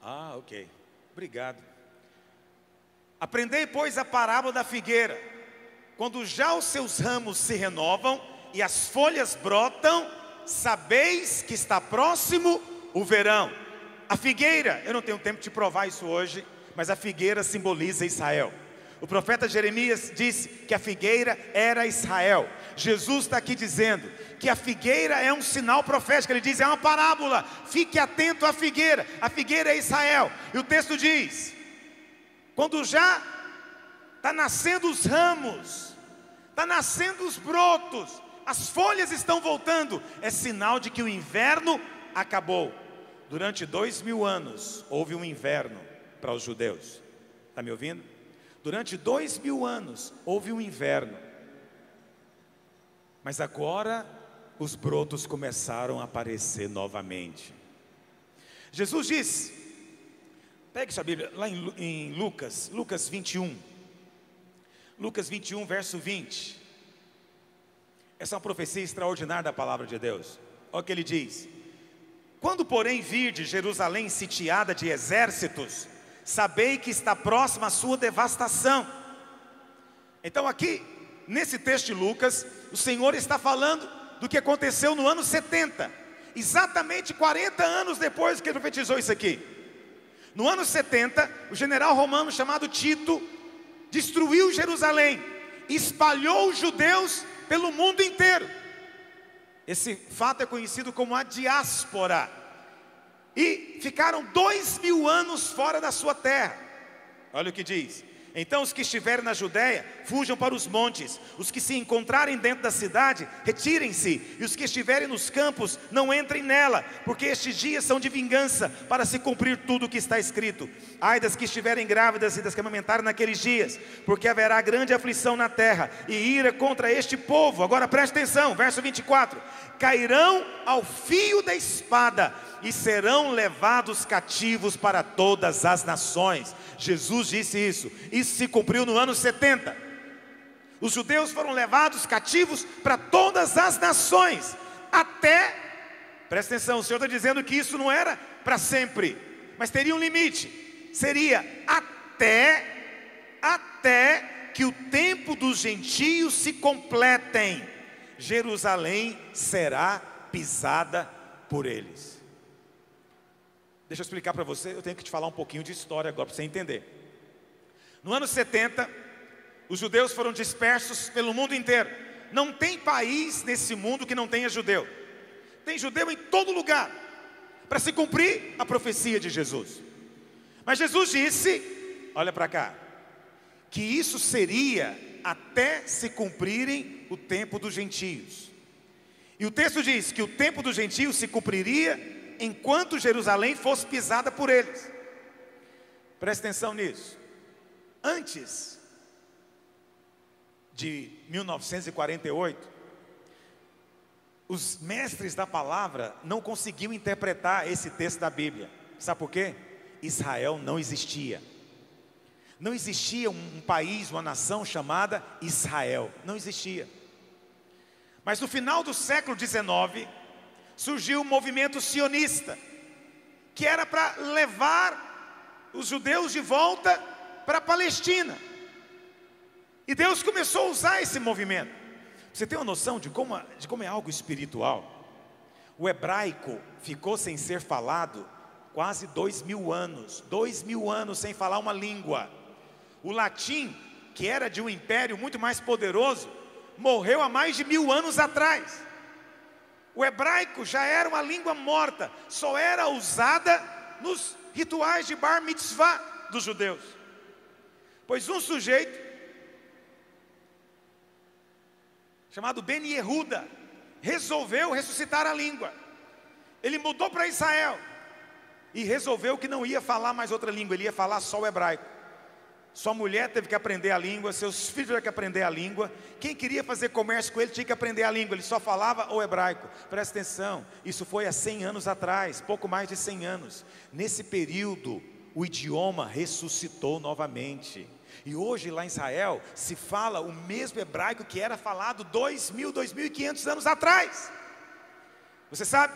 Ah, ok, obrigado. Aprendei, pois, a parábola da figueira. Quando já os seus ramos se renovam e as folhas brotam, sabeis que está próximo o verão. A figueira, eu não tenho tempo de provar isso hoje, mas a figueira simboliza Israel. O profeta Jeremias disse que a figueira era Israel. Jesus está aqui dizendo que a figueira é um sinal profético. Ele diz, é uma parábola, fique atento à figueira. A figueira é Israel. E o texto diz, quando já está nascendo os ramos, está nascendo os brotos, as folhas estão voltando, é sinal de que o inverno acabou. Durante 2000 anos houve um inverno para os judeus. Está me ouvindo? Durante 2000 anos houve um inverno. Mas agora os brotos começaram a aparecer novamente. Jesus disse, pegue sua Bíblia lá em Lucas 21. Lucas 21, verso 20. Essa é uma profecia extraordinária da palavra de Deus. Olha o que ele diz. Quando, porém, virdes Jerusalém sitiada de exércitos, sabei que está próxima a sua devastação. Então aqui, nesse texto de Lucas, o Senhor está falando do que aconteceu no ano 70. Exatamente 40 anos depois que ele profetizou isso aqui. No ano 70, o general romano chamado Tito destruiu Jerusalém, espalhou os judeus pelo mundo inteiro. Esse fato é conhecido como a diáspora. E ficaram 2000 anos fora da sua terra. Olha o que diz. Então os que estiverem na Judéia, fujam para os montes. Os que se encontrarem dentro da cidade, retirem-se. E os que estiverem nos campos, não entrem nela, porque estes dias são de vingança, para se cumprir tudo o que está escrito. Ai das que estiverem grávidas e das que amamentarem naqueles dias, porque haverá grande aflição na terra, e ira contra este povo. Agora preste atenção, verso 24. Cairão ao fio da espada, e serão levados cativos para todas as nações. Jesus disse isso. Isso se cumpriu no ano 70. Os judeus foram levados cativos para todas as nações. Até, presta atenção, o Senhor está dizendo que isso não era para sempre, mas teria um limite. Seria até que o tempo dos gentios se completem. Jerusalém será pisada por eles. Deixa eu explicar para você, eu tenho que te falar um pouquinho de história agora para você entender. No ano 70, os judeus foram dispersos pelo mundo inteiro. Não tem país nesse mundo que não tenha judeu. Tem judeu em todo lugar, para se cumprir a profecia de Jesus. Mas Jesus disse, olha para cá, que isso seria até se cumprirem o tempo dos gentios. E o texto diz que o tempo dos gentios se cumpriria enquanto Jerusalém fosse pisada por eles. Preste atenção nisso. Antes de 1948, os mestres da palavra não conseguiam interpretar esse texto da Bíblia. Sabe por quê? Israel não existia. Não existia um país, uma nação chamada Israel. Não existia. Mas no final do século XIX, surgiu um movimento sionista, que era para levar os judeus de volta para a Palestina. E Deus começou a usar esse movimento. Você tem uma noção de como é algo espiritual? O hebraico ficou sem ser falado quase 2000 anos. 2000 anos sem falar uma língua. O latim, que era de um império muito mais poderoso, morreu há mais de 1000 anos atrás. O hebraico já era uma língua morta, só era usada nos rituais de bar mitzvah dos judeus. Pois um sujeito chamado Ben Yehuda resolveu ressuscitar a língua. Ele mudou para Israel e resolveu que não ia falar mais outra língua, ele ia falar só o hebraico. Sua mulher teve que aprender a língua, seus filhos tiveram que aprender a língua. Quem queria fazer comércio com ele tinha que aprender a língua, ele só falava o hebraico. Presta atenção, isso foi há 100 anos atrás, pouco mais de 100 anos. Nesse período, o idioma ressuscitou novamente. E hoje lá em Israel se fala o mesmo hebraico que era falado 2.500 anos atrás. Você sabe,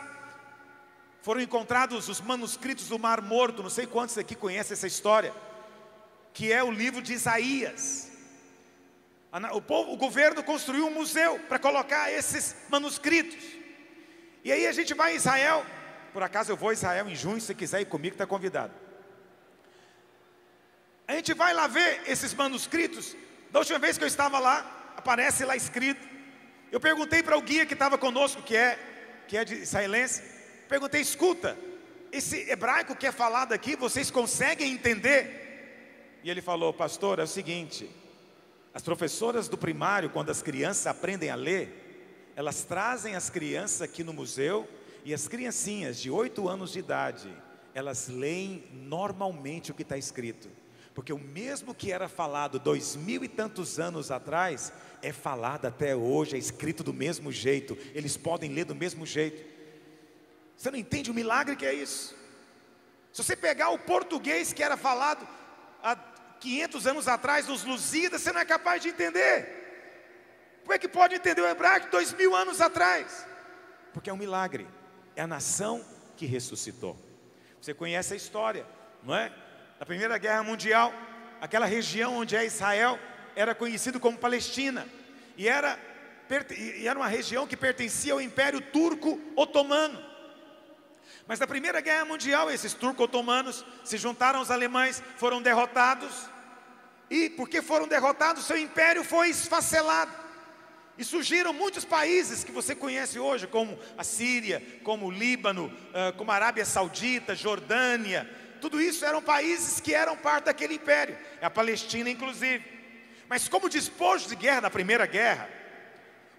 foram encontrados os manuscritos do Mar Morto, não sei quantos aqui conhecem essa história, que é o livro de Isaías. O governo construiu um museu para colocar esses manuscritos. E aí a gente vai em Israel, por acaso eu vou a Israel em junho, se você quiser ir comigo está convidado. A gente vai lá ver esses manuscritos. Da última vez que eu estava lá, aparece lá escrito. Eu perguntei para o guia que estava conosco, que é de israelense, perguntei, escuta, esse hebraico que é falado aqui, vocês conseguem entender? E ele falou, pastor, é o seguinte, as professoras do primário, quando as crianças aprendem a ler, elas trazem as crianças aqui no museu, e as criancinhas de 8 anos de idade, elas leem normalmente o que está escrito, porque o mesmo que era falado 2000 e tantos anos atrás, é falado até hoje, é escrito do mesmo jeito, eles podem ler do mesmo jeito. Você não entende o milagre que é isso? Se você pegar o português que era falado há 500 anos atrás nos Lusíadas, você não é capaz de entender. Como é que pode entender o hebraico 2000 anos atrás? Porque é um milagre, é a nação que ressuscitou. Você conhece a história, não é? Na Primeira Guerra Mundial, aquela região onde é Israel era conhecido como Palestina, e era uma região que pertencia ao Império Turco Otomano. Mas na Primeira Guerra Mundial, esses turco-otomanos se juntaram aos alemães, foram derrotados, e porque foram derrotados, seu império foi esfacelado, e surgiram muitos países que você conhece hoje, como a Síria, como o Líbano, como a Arábia Saudita, Jordânia. Tudo isso eram países que eram parte daquele império, a Palestina inclusive. Mas como despojo de guerra, da Primeira Guerra,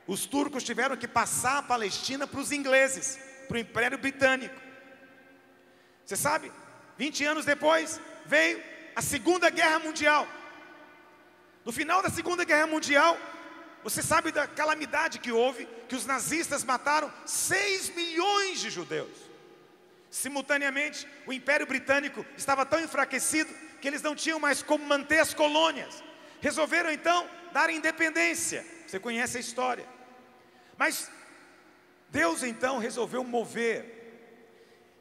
os turcos tiveram que passar a Palestina para os ingleses, para o Império Britânico. Você sabe, 20 anos depois, veio a Segunda Guerra Mundial. No final da Segunda Guerra Mundial, você sabe da calamidade que houve, que os nazistas mataram 6 milhões de judeus. Simultaneamente, o Império Britânico estava tão enfraquecido que eles não tinham mais como manter as colônias. Resolveram então dar independência. Você conhece a história. Mas Deus então resolveu mover.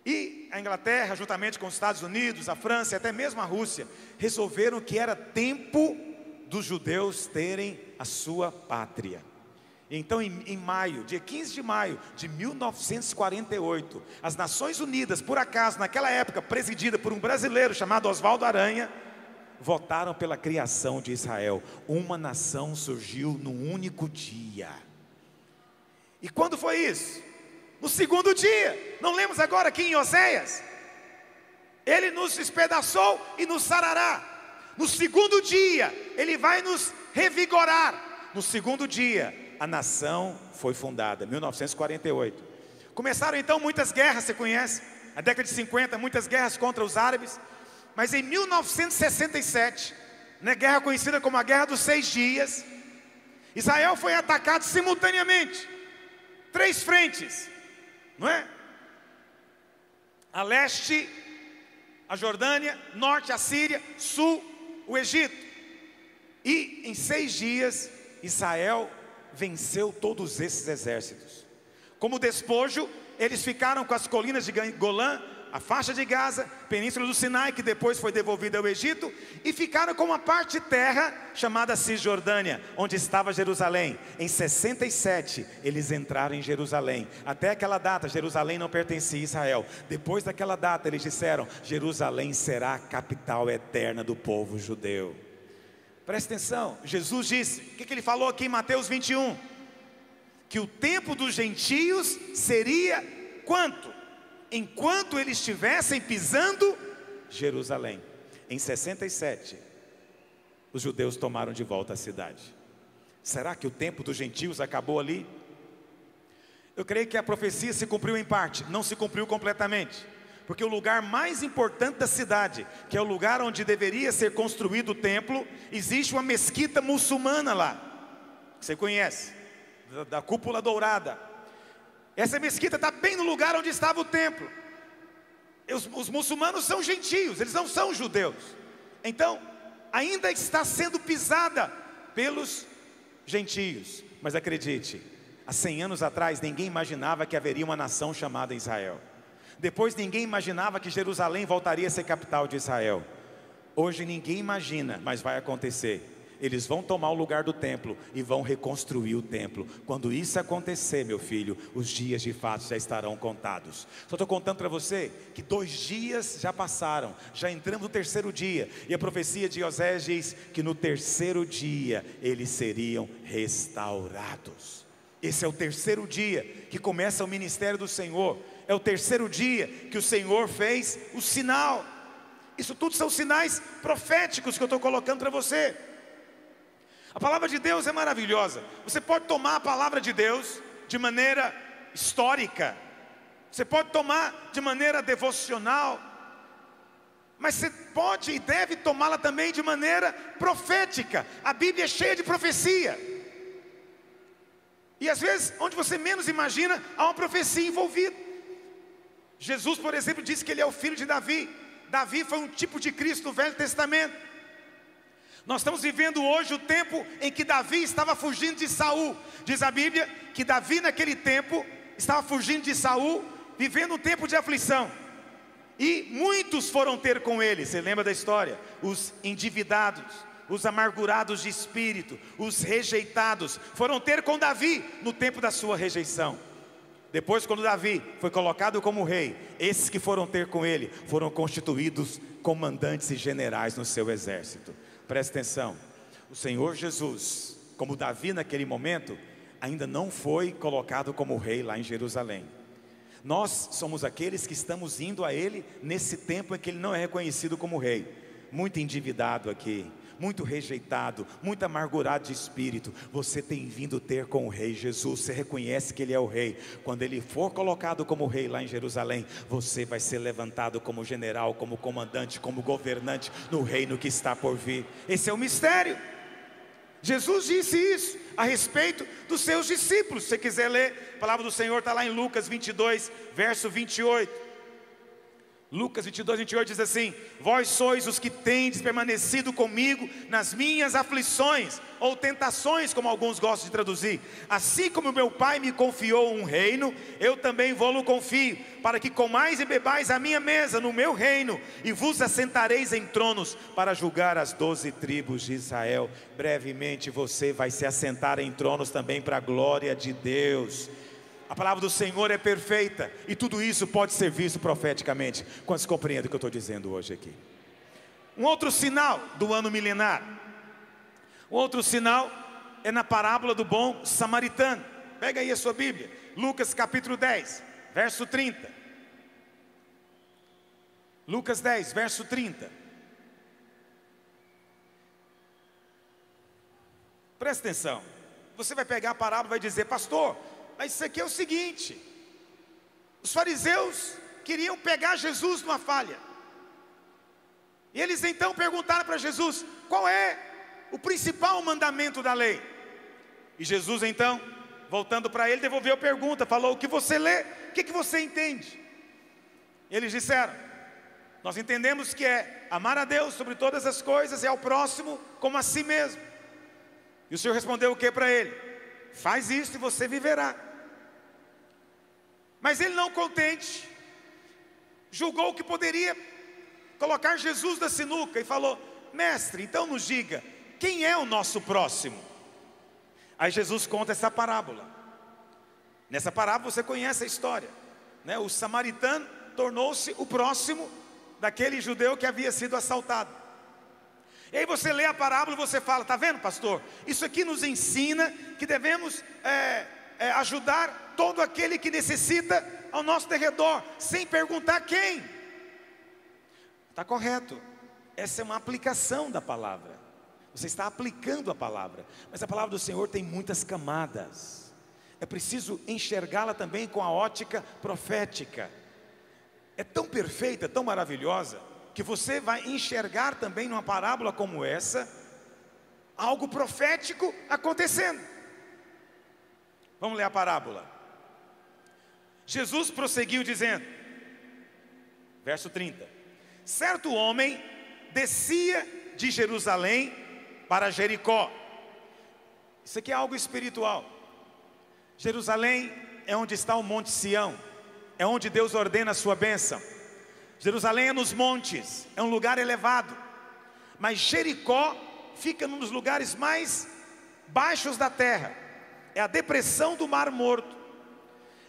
E a Inglaterra, juntamente com os Estados Unidos, a França e até mesmo a Rússia, resolveram que era tempo dos judeus terem a sua pátria. Então em maio, dia 15 de maio de 1948, as Nações Unidas, por acaso, naquela época, presidida por um brasileiro chamado Oswaldo Aranha, votaram pela criação de Israel. Uma nação surgiu num único dia. E quando foi isso? No segundo dia. Não lemos agora aqui em Oséias? Ele nos despedaçou e nos sarará. No segundo dia, Ele vai nos revigorar. No segundo dia, a nação foi fundada, 1948. Começaram então muitas guerras, você conhece? Na década de 50, muitas guerras contra os árabes. Mas em 1967, na guerra conhecida como a Guerra dos 6 Dias, Israel foi atacado simultaneamente. 3 frentes, não é? A leste, a Jordânia, norte, a Síria, sul, o Egito. E em 6 dias, Israel venceu todos esses exércitos. Como despojo, eles ficaram com as colinas de Golã, a faixa de Gaza, Península do Sinai, que depois foi devolvida ao Egito, e ficaram com uma parte de terra chamada Cisjordânia, onde estava Jerusalém. Em 67, eles entraram em Jerusalém. Até aquela data, Jerusalém não pertencia a Israel. Depois daquela data, eles disseram: Jerusalém será a capital eterna do povo judeu. Presta atenção, Jesus disse, o que ele falou aqui em Mateus 21? Que o tempo dos gentios seria quanto? Enquanto eles estivessem pisando Jerusalém. Em 67, os judeus tomaram de volta a cidade. Será que o tempo dos gentios acabou ali? Eu creio que a profecia se cumpriu em parte, não se cumpriu completamente. Porque o lugar mais importante da cidade, que é o lugar onde deveria ser construído o templo, existe uma mesquita muçulmana lá. Você conhece, da cúpula dourada. Essa mesquita está bem no lugar onde estava o templo. Os muçulmanos são gentios, eles não são judeus. Então, ainda está sendo pisada pelos gentios. Mas acredite, há 100 anos atrás ninguém imaginava que haveria uma nação chamada Israel. Depois ninguém imaginava que Jerusalém voltaria a ser capital de Israel. Hoje ninguém imagina, mas vai acontecer. Eles vão tomar o lugar do templo e vão reconstruir o templo. Quando isso acontecer, meu filho, os dias de fato já estarão contados. Só estou contando para você que 2 dias já passaram, já entramos no 3º dia. E a profecia de Osés diz que no 3º dia eles seriam restaurados. Esse é o 3º dia que começa o ministério do Senhor. É o 3º dia que o Senhor fez o sinal. Isso tudo são sinais proféticos que eu estou colocando para você. A palavra de Deus é maravilhosa. Você pode tomar a palavra de Deus de maneira histórica, você pode tomar de maneira devocional, mas você pode e deve tomá-la também de maneira profética. A Bíblia é cheia de profecia. E às vezes, onde você menos imagina, há uma profecia envolvida. Jesus, por exemplo, disse que ele é o filho de Davi. Davi foi um tipo de Cristo do Velho Testamento. Nós estamos vivendo hoje o tempo em que Davi estava fugindo de Saul. Diz a Bíblia que Davi naquele tempo estava fugindo de Saul, vivendo um tempo de aflição. E muitos foram ter com ele, você lembra da história? Os endividados, os amargurados de espírito, os rejeitados, foram ter com Davi no tempo da sua rejeição. Depois, quando Davi foi colocado como rei, esses que foram ter com ele foram constituídos comandantes e generais no seu exército. Presta atenção, o Senhor Jesus, como Davi naquele momento, ainda não foi colocado como rei lá em Jerusalém. Nós somos aqueles que estamos indo a Ele nesse tempo em que Ele não é reconhecido como rei. Muito endividado aqui, muito rejeitado, muito amargurado de espírito. Você tem vindo ter com o rei Jesus. Você reconhece que ele é o rei. Quando ele for colocado como rei lá em Jerusalém, você vai ser levantado como general, como comandante, como governante no reino que está por vir. Esse é o mistério. Jesus disse isso a respeito dos seus discípulos. Se você quiser ler, a palavra do Senhor está lá em Lucas 22, verso 28. Lucas 22, 28 diz assim: vós sois os que tendes permanecido comigo nas minhas aflições, ou tentações, como alguns gostam de traduzir. Assim como meu Pai me confiou um reino, eu também vou-lo confio, para que comais e bebais a minha mesa no meu reino, e vos assentareis em tronos, para julgar as 12 tribos de Israel. Brevemente você vai se assentar em tronos também para a glória de Deus. A palavra do Senhor é perfeita, e tudo isso pode ser visto profeticamente. Quantos compreendem o que eu estou dizendo hoje aqui? Um outro sinal do ano milenar, um outro sinal é na parábola do bom samaritano. Pega aí a sua Bíblia, Lucas capítulo 10, verso 30. Lucas 10, verso 30. Presta atenção. Você vai pegar a parábola e vai dizer: pastor, mas isso aqui é o seguinte: os fariseus queriam pegar Jesus numa falha, e eles então perguntaram para Jesus: qual é o principal mandamento da lei? E Jesus então, voltando para ele, devolveu a pergunta, falou: o que você lê, o que você entende? Eles disseram: nós entendemos que é amar a Deus sobre todas as coisas e ao próximo como a si mesmo. E o Senhor respondeu o que para ele? Faz isso e você viverá. Mas ele, não contente, julgou que poderia colocar Jesus na sinuca e falou: mestre, então nos diga, quem é o nosso próximo? Aí Jesus conta essa parábola. Nessa parábola você conhece a história, né? O samaritano tornou-se o próximo daquele judeu que havia sido assaltado. E aí você lê a parábola e você fala: está vendo, pastor? Isso aqui nos ensina que devemos ajudar todo aquele que necessita ao nosso derredor, sem perguntar quem. Está correto. Essa é uma aplicação da palavra. Você está aplicando a palavra, mas a palavra do Senhor tem muitas camadas. É preciso enxergá-la também com a ótica profética. É tão perfeita, tão maravilhosa, que você vai enxergar também numa parábola como essa, algo profético acontecendo. Vamos ler a parábola. Jesus prosseguiu dizendo, verso 30: certo homem descia de Jerusalém para Jericó. Isso aqui é algo espiritual. Jerusalém é onde está o Monte Sião, é onde Deus ordena a sua bênção. Jerusalém é nos montes, é um lugar elevado. Mas Jericó fica num dos lugares mais baixos da terra, é a depressão do Mar Morto.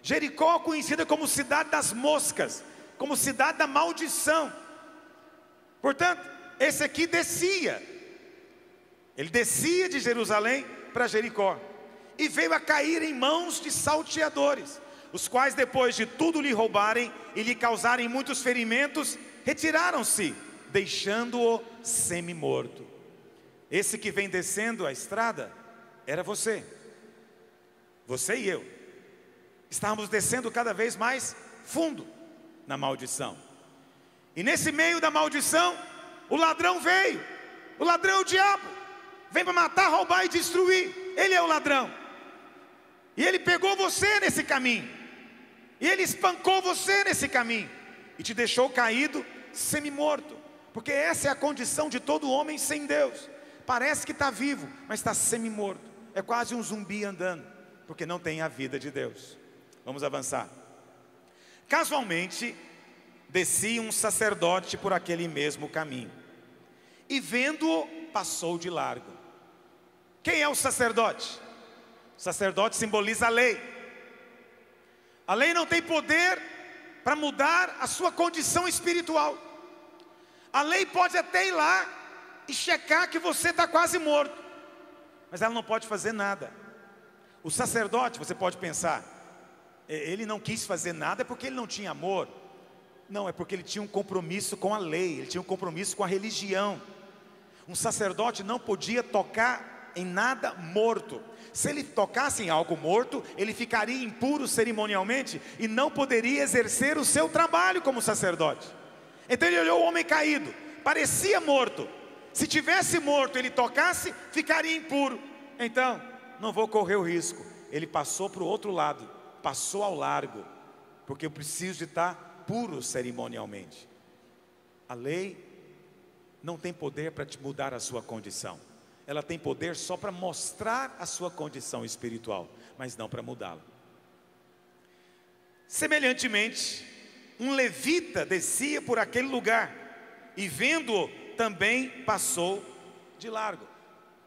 Jericó é conhecida como cidade das moscas, como cidade da maldição. Portanto, esse aqui descia, ele descia de Jerusalém para Jericó, e veio a cair em mãos de salteadores, os quais, depois de tudo lhe roubarem e lhe causarem muitos ferimentos, retiraram-se, deixando-o semi-morto. Esse que vem descendo a estrada era você e eu. Estávamos descendo cada vez mais fundo na maldição. E nesse meio da maldição, o ladrão veio. O ladrão é o diabo. Vem para matar, roubar e destruir. Ele é o ladrão. E ele pegou você nesse caminho. E ele espancou você nesse caminho. E te deixou caído, semi-morto. Porque essa é a condição de todo homem sem Deus. Parece que está vivo, mas está semi-morto. É quase um zumbi andando, porque não tem a vida de Deus. Vamos avançar. Casualmente, descia um sacerdote por aquele mesmo caminho, e vendo-o, passou de largo. Quem é o sacerdote? O sacerdote simboliza a lei. A lei não tem poder para mudar a sua condição espiritual. A lei pode até ir lá e checar que você está quase morto, mas ela não pode fazer nada. O sacerdote, você pode pensar, ele não quis fazer nada porque ele não tinha amor. Não, é porque ele tinha um compromisso com a lei, ele tinha um compromisso com a religião. Um sacerdote não podia tocar em nada morto. Se ele tocasse em algo morto, ele ficaria impuro cerimonialmente e não poderia exercer o seu trabalho como sacerdote. Então ele olhou o homem caído, parecia morto. Se tivesse morto, ele tocasse, ficaria impuro. Então, não vou correr o risco. Ele passou para o outro lado, passou ao largo, porque eu preciso de estar puro cerimonialmente. A lei não tem poder para te mudar a sua condição. Ela tem poder só para mostrar a sua condição espiritual, mas não para mudá-la. Semelhantemente, um levita descia por aquele lugar, e vendo-o, também passou de largo.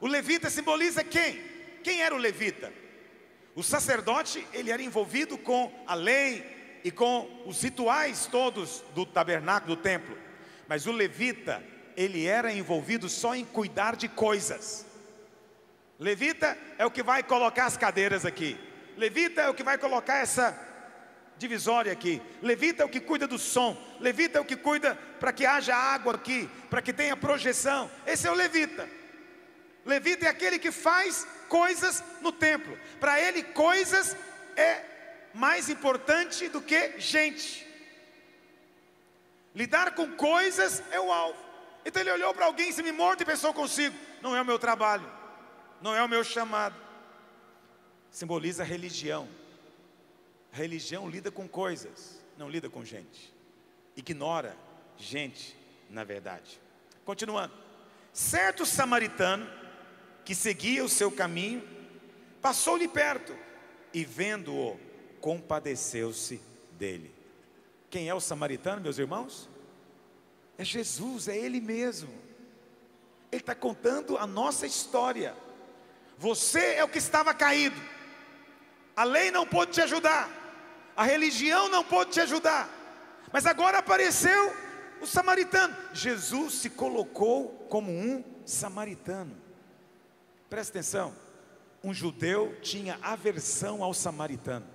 O levita simboliza quem? Quem era o levita? O sacerdote, ele era envolvido com a lei e com os rituais todos do tabernáculo, do templo. Mas o levita, ele era envolvido só em cuidar de coisas. Levita é o que vai colocar as cadeiras aqui. Levita é o que vai colocar essa divisória aqui. Levita é o que cuida do som. Levita é o que cuida para que haja água aqui, para que tenha projeção. Esse é o levita. Levita é aquele que faz coisas no templo. Para ele, coisas é mais importante do que gente. Lidar com coisas é o alvo. Então ele olhou para alguém semi-morto e pensou consigo: não é o meu trabalho, não é o meu chamado. Simboliza a religião. A religião lida com coisas, não lida com gente. Ignora gente, na verdade. Continuando. Certo samaritano, que seguia o seu caminho, passou-lhe perto, e vendo-o, compadeceu-se dele. Quem é o samaritano, meus irmãos? É Jesus, é Ele mesmo. Ele está contando a nossa história. Você é o que estava caído. A lei não pôde te ajudar, a religião não pôde te ajudar, mas agora apareceu o samaritano. Jesus se colocou como um samaritano. Presta atenção, um judeu tinha aversão ao samaritano.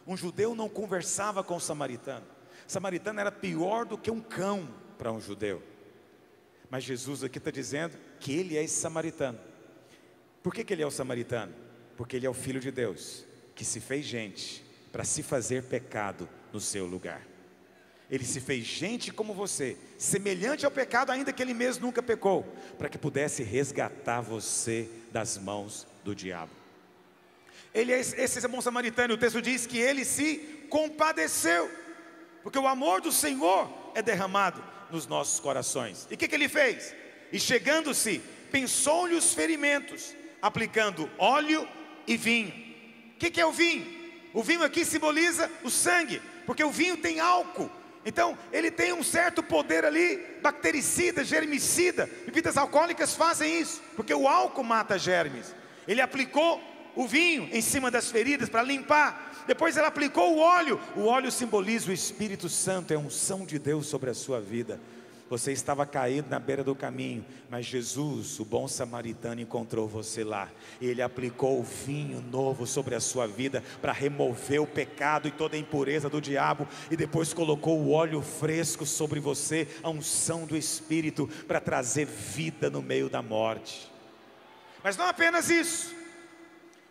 Um judeu não conversava com o samaritano. O samaritano era pior do que um cão para um judeu. Mas Jesus aqui está dizendo que ele é esse samaritano. Por que ele é o samaritano? Porque ele é o Filho de Deus, que se fez gente para se fazer pecado no seu lugar. Ele se fez gente como você, semelhante ao pecado, ainda que ele mesmo nunca pecou, para que pudesse resgatar você das mãos do diabo. Ele é esse bom samaritano. O texto diz que ele se compadeceu, porque o amor do Senhor é derramado nos nossos corações. E o que ele fez? E chegando-se, pensou-lhe os ferimentos, aplicando óleo e vinho. O que é o vinho? O vinho aqui simboliza o sangue, porque o vinho tem álcool. Então ele tem um certo poder ali, bactericida, germicida. Bebidas alcoólicas fazem isso, porque o álcool mata germes. Ele aplicou o vinho em cima das feridas para limpar. Depois ele aplicou o óleo. O óleo simboliza o Espírito Santo, é a unção de Deus sobre a sua vida. Você estava caído na beira do caminho, mas Jesus, o bom samaritano, encontrou você lá. Ele aplicou o vinho novo sobre a sua vida para remover o pecado e toda a impureza do diabo. E depois colocou o óleo fresco sobre você, a unção do Espírito, para trazer vida no meio da morte. Mas não apenas isso.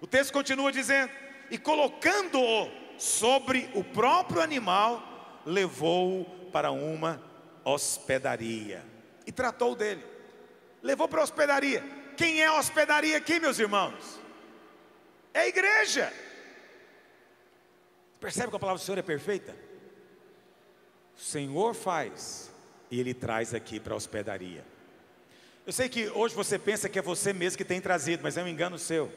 O texto continua dizendo: e colocando-o sobre o próprio animal, levou-o para uma hospedaria e tratou dele. Levou para a hospedaria. Quem é a hospedaria aqui, meus irmãos? É a igreja. Percebe que a palavra do Senhor é perfeita? O Senhor faz e Ele traz aqui para a hospedaria. Eu sei que hoje você pensa que é você mesmo que tem trazido, mas é um engano seu.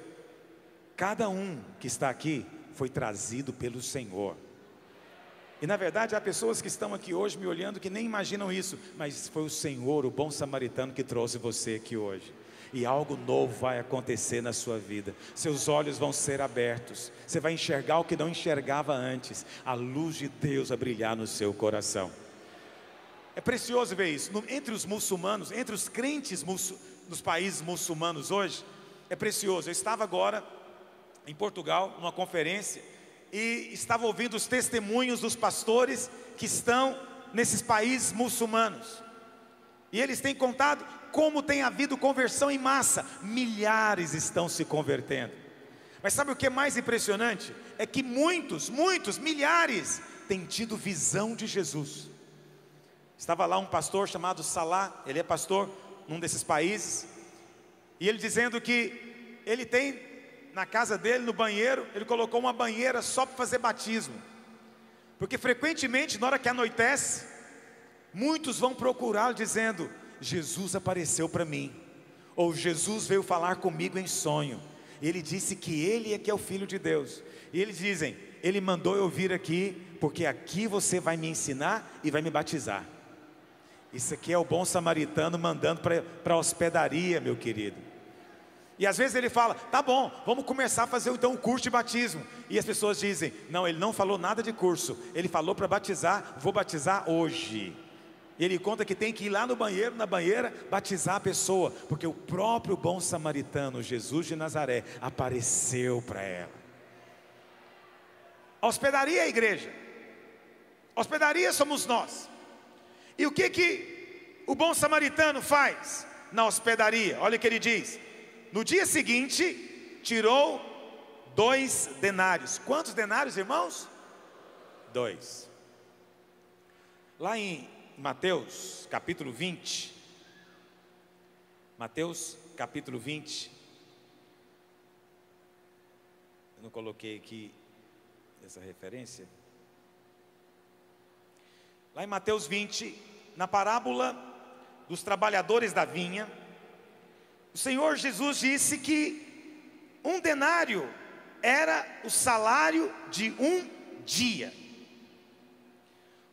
Cada um que está aqui foi trazido pelo Senhor. E na verdade há pessoas que estão aqui hoje me olhando que nem imaginam isso, mas foi o Senhor, o bom samaritano, que trouxe você aqui hoje. E algo novo vai acontecer na sua vida. Seus olhos vão ser abertos. Você vai enxergar o que não enxergava antes. A luz de Deus vai brilhar no seu coração. É precioso ver isso. Entre os muçulmanos, entre os crentes nos países muçulmanos hoje, é precioso. Eu estava agora em Portugal, numa conferência, e estava ouvindo os testemunhos dos pastores que estão nesses países muçulmanos. E eles têm contado como tem havido conversão em massa. Milhares estão se convertendo. Mas sabe o que é mais impressionante? É que muitos, milhares têm tido visão de Jesus. Estava lá um pastor chamado Salah, ele é pastor num desses países, e ele dizendo que ele tem na casa dele, no banheiro, ele colocou uma banheira só para fazer batismo. Porque frequentemente, na hora que anoitece, muitos vão procurá-lo dizendo: Jesus apareceu para mim, ou Jesus veio falar comigo em sonho. Ele disse que ele é que é o Filho de Deus. E eles dizem: ele mandou eu vir aqui, porque aqui você vai me ensinar e vai me batizar. Isso aqui é o bom samaritano mandando para a hospedaria, meu querido. E às vezes ele fala: tá bom, vamos começar a fazer então um curso de batismo. E as pessoas dizem: não, ele não falou nada de curso, ele falou para batizar, vou batizar hoje. E ele conta que tem que ir lá no banheiro, na banheira, batizar a pessoa, porque o próprio bom samaritano, Jesus de Nazaré, apareceu para ela. A hospedaria é a igreja. A hospedaria somos nós. E o que o bom samaritano faz na hospedaria? Olha o que ele diz: no dia seguinte, tirou 2 denários. Quantos denários, irmãos? 2. Lá em Mateus capítulo 20. Mateus capítulo 20. Eu não coloquei aqui essa referência. Lá em Mateus 20, na parábola dos trabalhadores da vinha, o Senhor Jesus disse que 1 denário era o salário de um dia.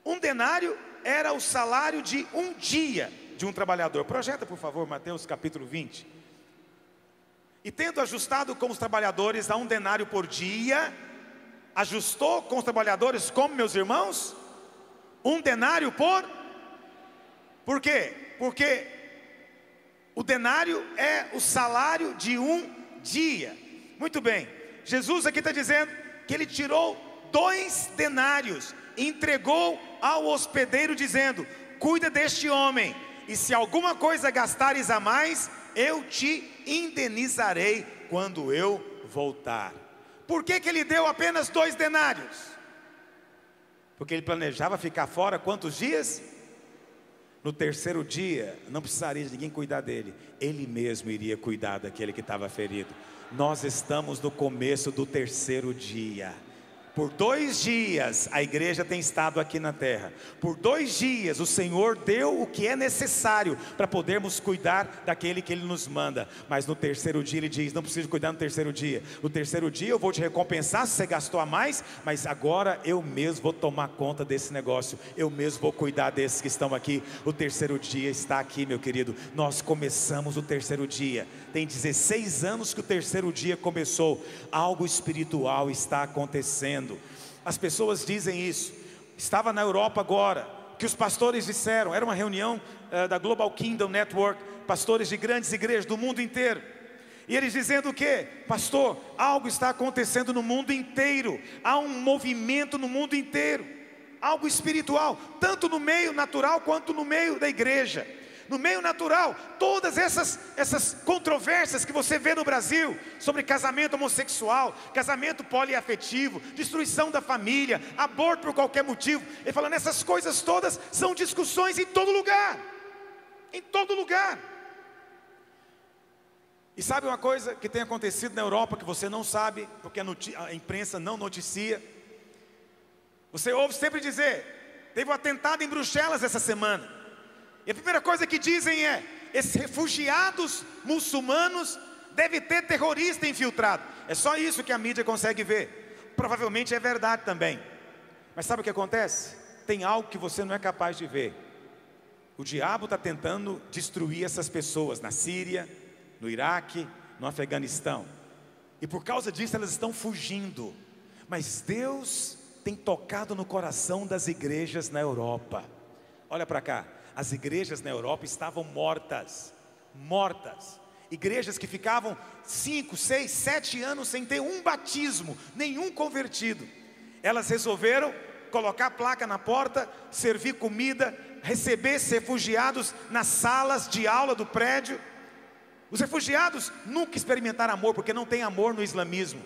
Um denário era o salário de um dia de um trabalhador. Projeta, por favor, Mateus capítulo 20. E tendo ajustado com os trabalhadores a um denário por dia, ajustou com os trabalhadores como, meus irmãos? Um denário por quê? Porque o denário é o salário de um dia. Muito bem, Jesus aqui está dizendo que ele tirou 2 denários e entregou ao hospedeiro dizendo: cuida deste homem, e se alguma coisa gastares a mais, eu te indenizarei quando eu voltar. Por que ele deu apenas 2 denários? Porque ele planejava ficar fora quantos dias? No terceiro dia, não precisaria de ninguém cuidar dele, ele mesmo iria cuidar daquele que estava ferido. Nós estamos no começo do terceiro dia. Por 2 dias a igreja tem estado aqui na terra. Por 2 dias o Senhor deu o que é necessário para podermos cuidar daquele que Ele nos manda. Mas no terceiro dia Ele diz: não precisa cuidar no terceiro dia. No terceiro dia eu vou te recompensar se você gastou a mais, mas agora eu mesmo vou tomar conta desse negócio. Eu mesmo vou cuidar desses que estão aqui. O terceiro dia está aqui, meu querido. Nós começamos o terceiro dia. Tem 16 anos que o terceiro dia começou. Algo espiritual está acontecendo. As pessoas dizem isso. Estava na Europa agora, que os pastores disseram, era uma reunião da Global Kingdom Network, pastores de grandes igrejas do mundo inteiro, e eles dizendo o quê? Pastor, algo está acontecendo no mundo inteiro, há um movimento no mundo inteiro, algo espiritual, tanto no meio natural quanto no meio da igreja. No meio natural, todas essas controvérsias que você vê no Brasil, sobre casamento homossexual, casamento poliafetivo, destruição da família, aborto por qualquer motivo, ele falando, essas coisas todas são discussões em todo lugar, em todo lugar. E sabe uma coisa que tem acontecido na Europa, que você não sabe, porque a imprensa não noticia? Você ouve sempre dizer, teve um atentado em Bruxelas essa semana, e a primeira coisa que dizem é: esses refugiados muçulmanos devem ter terrorista infiltrado. É só isso que a mídia consegue ver. Provavelmente é verdade também. Mas sabe o que acontece? Tem algo que você não é capaz de ver. O diabo está tentando destruir essas pessoas na Síria, no Iraque, no Afeganistão. E por causa disso elas estão fugindo. Mas Deus tem tocado no coração das igrejas na Europa. Olha para cá. As igrejas na Europa estavam mortas. Igrejas que ficavam 5, 6, 7 anos sem ter um batismo, nenhum convertido. Elas resolveram colocar placa na porta, servir comida, receber esses refugiados nas salas de aula do prédio. Os refugiados nunca experimentaram amor, porque não tem amor no islamismo.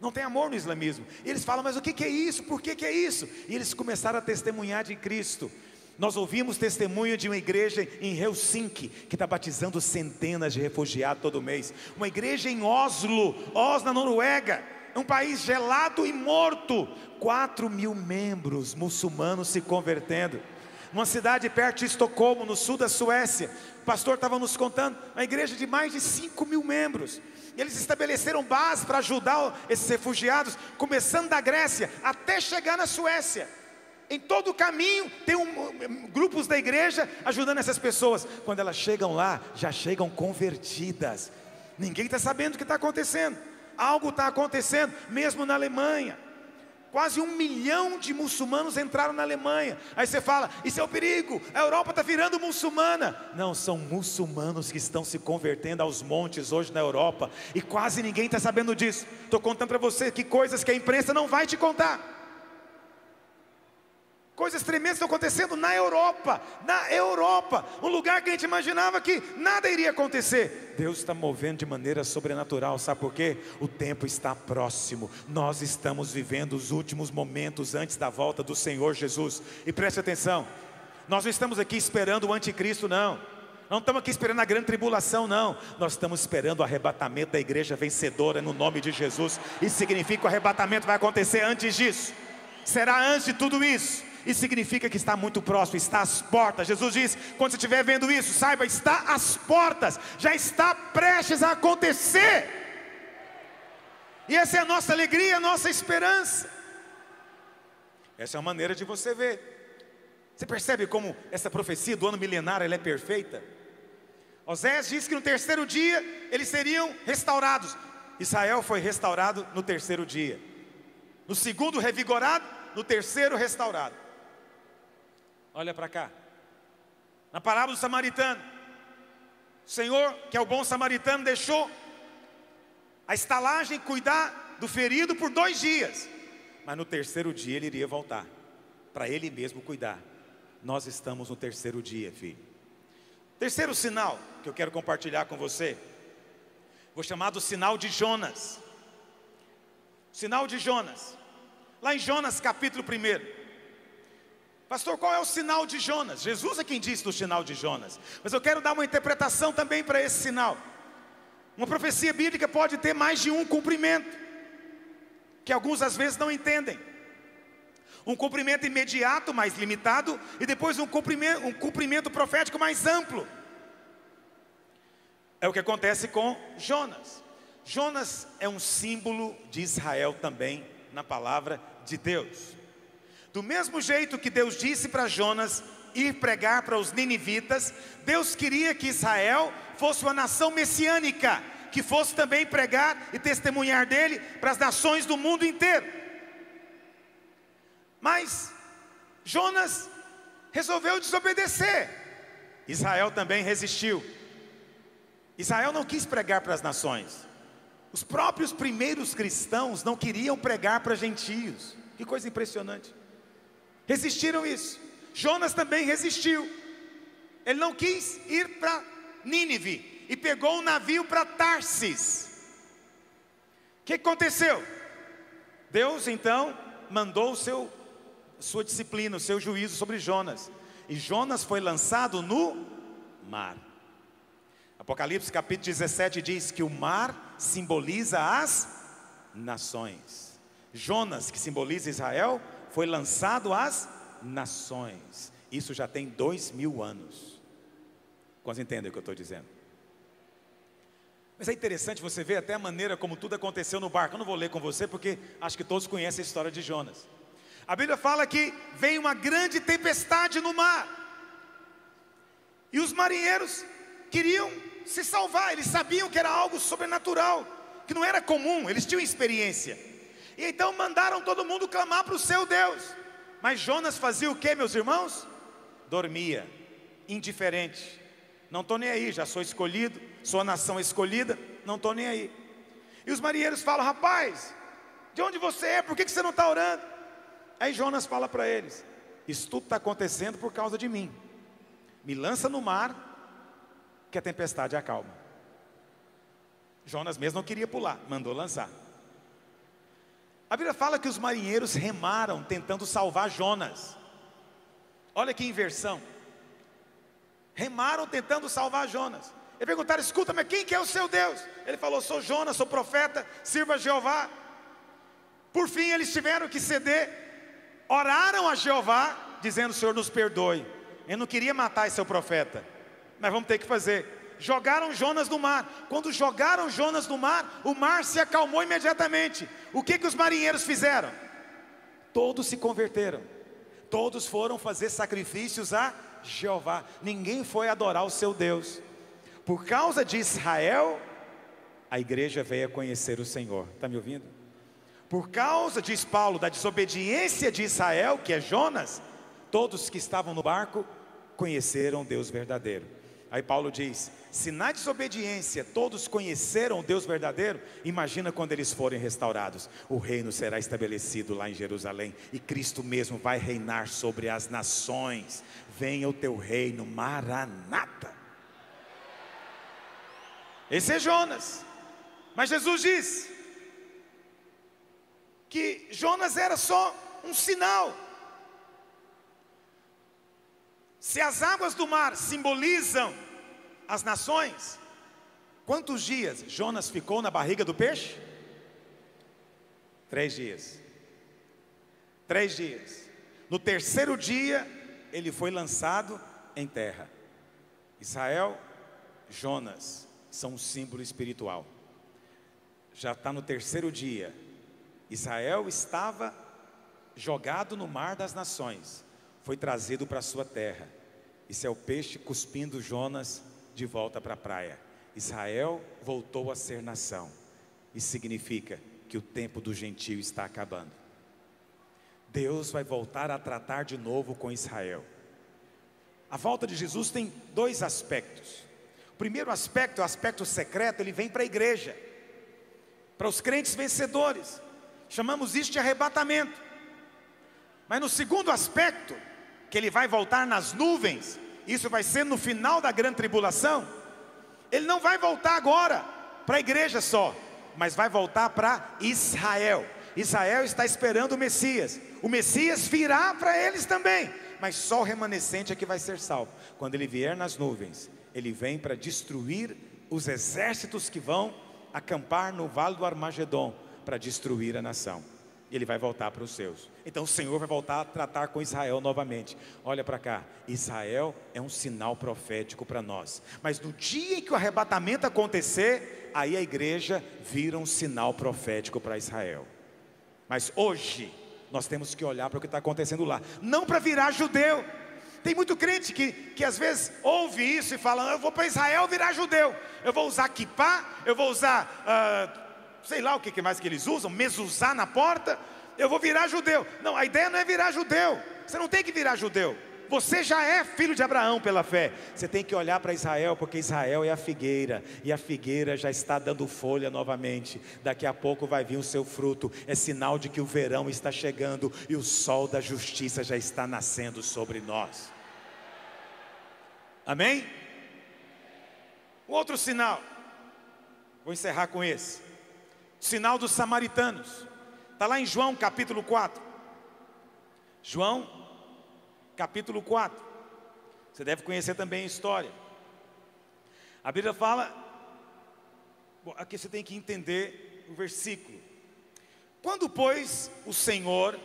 Não tem amor no islamismo. E eles falam, mas o que é isso? Por que é isso? E eles começaram a testemunhar de Cristo. Nós ouvimos testemunho de uma igreja em Helsinki, que está batizando centenas de refugiados todo mês. Uma igreja em Oslo, na Noruega, um país gelado e morto. 4.000 membros muçulmanos se convertendo. Uma cidade perto de Estocolmo, no sul da Suécia, o pastor estava nos contando, uma igreja de mais de 5.000 membros. E eles estabeleceram base para ajudar esses refugiados, começando da Grécia até chegar na Suécia. Em todo o caminho tem grupos da igreja ajudando essas pessoas. Quando elas chegam lá, já chegam convertidas. Ninguém está sabendo o que está acontecendo. Algo está acontecendo, mesmo na Alemanha. Quase 1 milhão de muçulmanos entraram na Alemanha. Aí você fala, isso é o perigo, a Europa está virando muçulmana. Não, são muçulmanos que estão se convertendo aos montes hoje na Europa. E quase ninguém está sabendo disso. Estou contando para você que coisas que a imprensa não vai te contar. Coisas tremendas estão acontecendo na Europa, um lugar que a gente imaginava que nada iria acontecer. Deus está movendo de maneira sobrenatural, sabe por quê? O tempo está próximo, nós estamos vivendo os últimos momentos antes da volta do Senhor Jesus. E preste atenção, nós não estamos aqui esperando o anticristo, não estamos aqui esperando a grande tribulação, não. Nós estamos esperando o arrebatamento da igreja vencedora no nome de Jesus. Isso significa que o arrebatamento vai acontecer antes disso, será antes de tudo isso. Isso significa que está muito próximo, está às portas. Jesus diz, quando você estiver vendo isso, saiba, está às portas, já está prestes a acontecer. E essa é a nossa alegria, a nossa esperança. Essa é uma maneira de você ver. Você percebe como essa profecia do ano milenar ela é perfeita? Oséias disse que no terceiro dia eles seriam restaurados. Israel foi restaurado no terceiro dia. No segundo revigorado, no terceiro restaurado. Olha para cá. Na parábola do samaritano, o Senhor, que é o bom samaritano, deixou a estalagem cuidar do ferido por 2 dias. Mas no terceiro dia ele iria voltar, para ele mesmo cuidar. Nós estamos no terceiro dia, filho. Terceiro sinal que eu quero compartilhar com você, vou chamar do sinal de Jonas. Sinal de Jonas. Lá em Jonas capítulo 1. Pastor, qual é o sinal de Jonas? Jesus é quem disse do sinal de Jonas. Mas eu quero dar uma interpretação também para esse sinal. Uma profecia bíblica pode ter mais de um cumprimento, que alguns às vezes não entendem. Um cumprimento imediato, mais limitado, e depois um cumprimento profético mais amplo. É o que acontece com Jonas. Jonas é um símbolo de Israel também, na palavra de Deus. Do mesmo jeito que Deus disse para Jonas ir pregar para os ninivitas, Deus queria que Israel fosse uma nação messiânica, que fosse também pregar e testemunhar dele para as nações do mundo inteiro. Mas Jonas resolveu desobedecer. Israel também resistiu. Israel não quis pregar para as nações. Os próprios primeiros cristãos não queriam pregar para gentios. Que coisa impressionante. Resistiram isso. Jonas também resistiu. Ele não quis ir para Nínive e pegou um navio para Tarsis. O que aconteceu? Deus então mandou sua disciplina, o seu juízo sobre Jonas. E Jonas foi lançado no mar. Apocalipse capítulo 17 diz que o mar simboliza as nações. Jonas, que simboliza Israel, foi lançado às nações. Isso já tem 2000 anos. Quantos entendem o que eu estou dizendo? Mas é interessante você ver até a maneira como tudo aconteceu no barco. Eu não vou ler com você porque acho que todos conhecem a história de Jonas. A Bíblia fala que veio uma grande tempestade no mar. E os marinheiros queriam se salvar. Eles sabiam que era algo sobrenatural, que não era comum, eles tinham experiência. E então mandaram todo mundo clamar para o seu Deus. Mas Jonas fazia o que, meus irmãos? Dormia, indiferente. Não estou nem aí, já sou escolhido, sou a nação escolhida, não estou nem aí. E os marinheiros falam: rapaz, de onde você é? Por que você não está orando? Aí Jonas fala para eles: isso tudo está acontecendo por causa de mim. Me lança no mar, que a tempestade acalma. Jonas mesmo não queria pular, mandou lançar. A Bíblia fala que os marinheiros remaram tentando salvar Jonas. Olha que inversão. Remaram tentando salvar Jonas. E perguntaram: escuta, mas quem que é o seu Deus? Ele falou: sou Jonas, sou profeta, sirva a Jeová. Por fim eles tiveram que ceder. Oraram a Jeová, dizendo: Senhor, nos perdoe. Eu não queria matar esse seu profeta, mas vamos ter que fazer. Jogaram Jonas no mar. Quando jogaram Jonas no mar, o mar se acalmou imediatamente. O que os marinheiros fizeram? Todos se converteram. Todos foram fazer sacrifícios a Jeová. Ninguém foi adorar o seu Deus. Por causa de Israel, a igreja veio a conhecer o Senhor. Está me ouvindo? Por causa, diz Paulo, da desobediência de Israel, que é Jonas, todos que estavam no barco conheceram Deus verdadeiro. Aí Paulo diz: se na desobediência todos conheceram o Deus verdadeiro, imagina quando eles forem restaurados. O reino será estabelecido lá em Jerusalém, e Cristo mesmo vai reinar sobre as nações. Venha o teu reino, Maranata. Esse é Jonas. Mas Jesus diz que Jonas era só um sinal. Se as águas do mar simbolizam as nações, quantos dias Jonas ficou na barriga do peixe? 3 dias. 3 dias. No terceiro dia, ele foi lançado em terra. Israel, Jonas, são um símbolo espiritual. Já está no terceiro dia. Israel estava jogado no mar das nações. foi trazido para a sua terra. Isso é o peixe cuspindo Jonas de volta para a praia. Israel voltou a ser nação. Isso significa que o tempo do gentio está acabando. Deus vai voltar a tratar de novo com Israel. A volta de Jesus tem dois aspectos. O primeiro aspecto, o aspecto secreto, ele vem para a igreja, para os crentes vencedores. Chamamos isso de arrebatamento. Mas no segundo aspecto, que ele vai voltar nas nuvens, isso vai ser no final da grande tribulação. Ele não vai voltar agora para a igreja só, mas vai voltar para Israel. Israel está esperando o Messias. O Messias virá para eles também, mas só o remanescente é que vai ser salvo. Quando ele vier nas nuvens, ele vem para destruir os exércitos que vão acampar no vale do Armagedon, para destruir a nação. Ele vai voltar para os seus. Então o Senhor vai voltar a tratar com Israel novamente. Olha para cá, Israel é um sinal profético para nós. Mas no dia em que o arrebatamento acontecer, aí a igreja vira um sinal profético para Israel. Mas hoje nós temos que olhar para o que está acontecendo lá, não para virar judeu. Tem muito crente que às vezes ouve isso e fala: eu vou para Israel virar judeu, eu vou usar kippá, eu vou usar sei lá o que mais que eles usam, mezuzá na porta, eu vou virar judeu. Não, a ideia não é virar judeu. Você não tem que virar judeu. Você já é filho de Abraão pela fé. Você tem que olhar para Israel, porque Israel é a figueira, e a figueira já está dando folha novamente. Daqui a pouco vai vir o seu fruto. É sinal de que o verão está chegando e o sol da justiça já está nascendo sobre nós. Amém? Um outro sinal, vou encerrar com esse. Sinal dos samaritanos. Está lá em João capítulo 4. João capítulo 4. Você deve conhecer também a história. A Bíblia fala, aqui você tem que entender o versículo. Quando, pois, o Senhor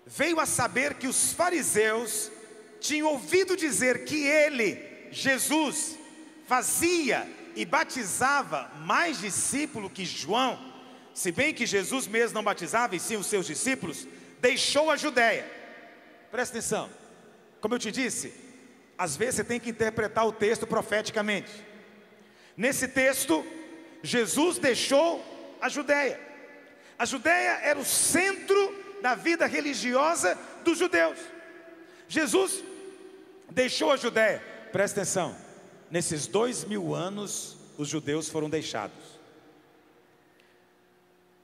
veio a saber que os fariseus tinham ouvido dizer que ele, Jesus, fazia e batizava mais discípulos que João, se bem que Jesus mesmo não batizava, e sim os seus discípulos, deixou a Judéia. Presta atenção, como eu te disse, às vezes você tem que interpretar o texto profeticamente. Nesse texto, Jesus deixou a Judéia. A Judéia era o centro da vida religiosa dos judeus. Jesus deixou a Judéia. Presta atenção, nesses 2000 anos os judeus foram deixados.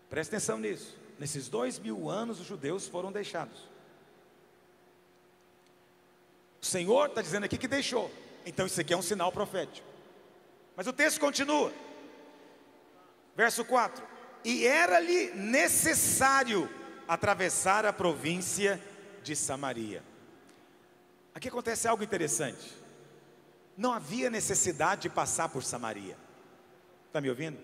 Presta atenção nisso. Nesses 2000 anos os judeus foram deixados. O Senhor está dizendo aqui que deixou. Então isso aqui é um sinal profético. Mas o texto continua. Verso 4. E era-lhe necessário atravessar a província de Samaria. Aqui acontece algo interessante. Não havia necessidade de passar por Samaria. Está me ouvindo?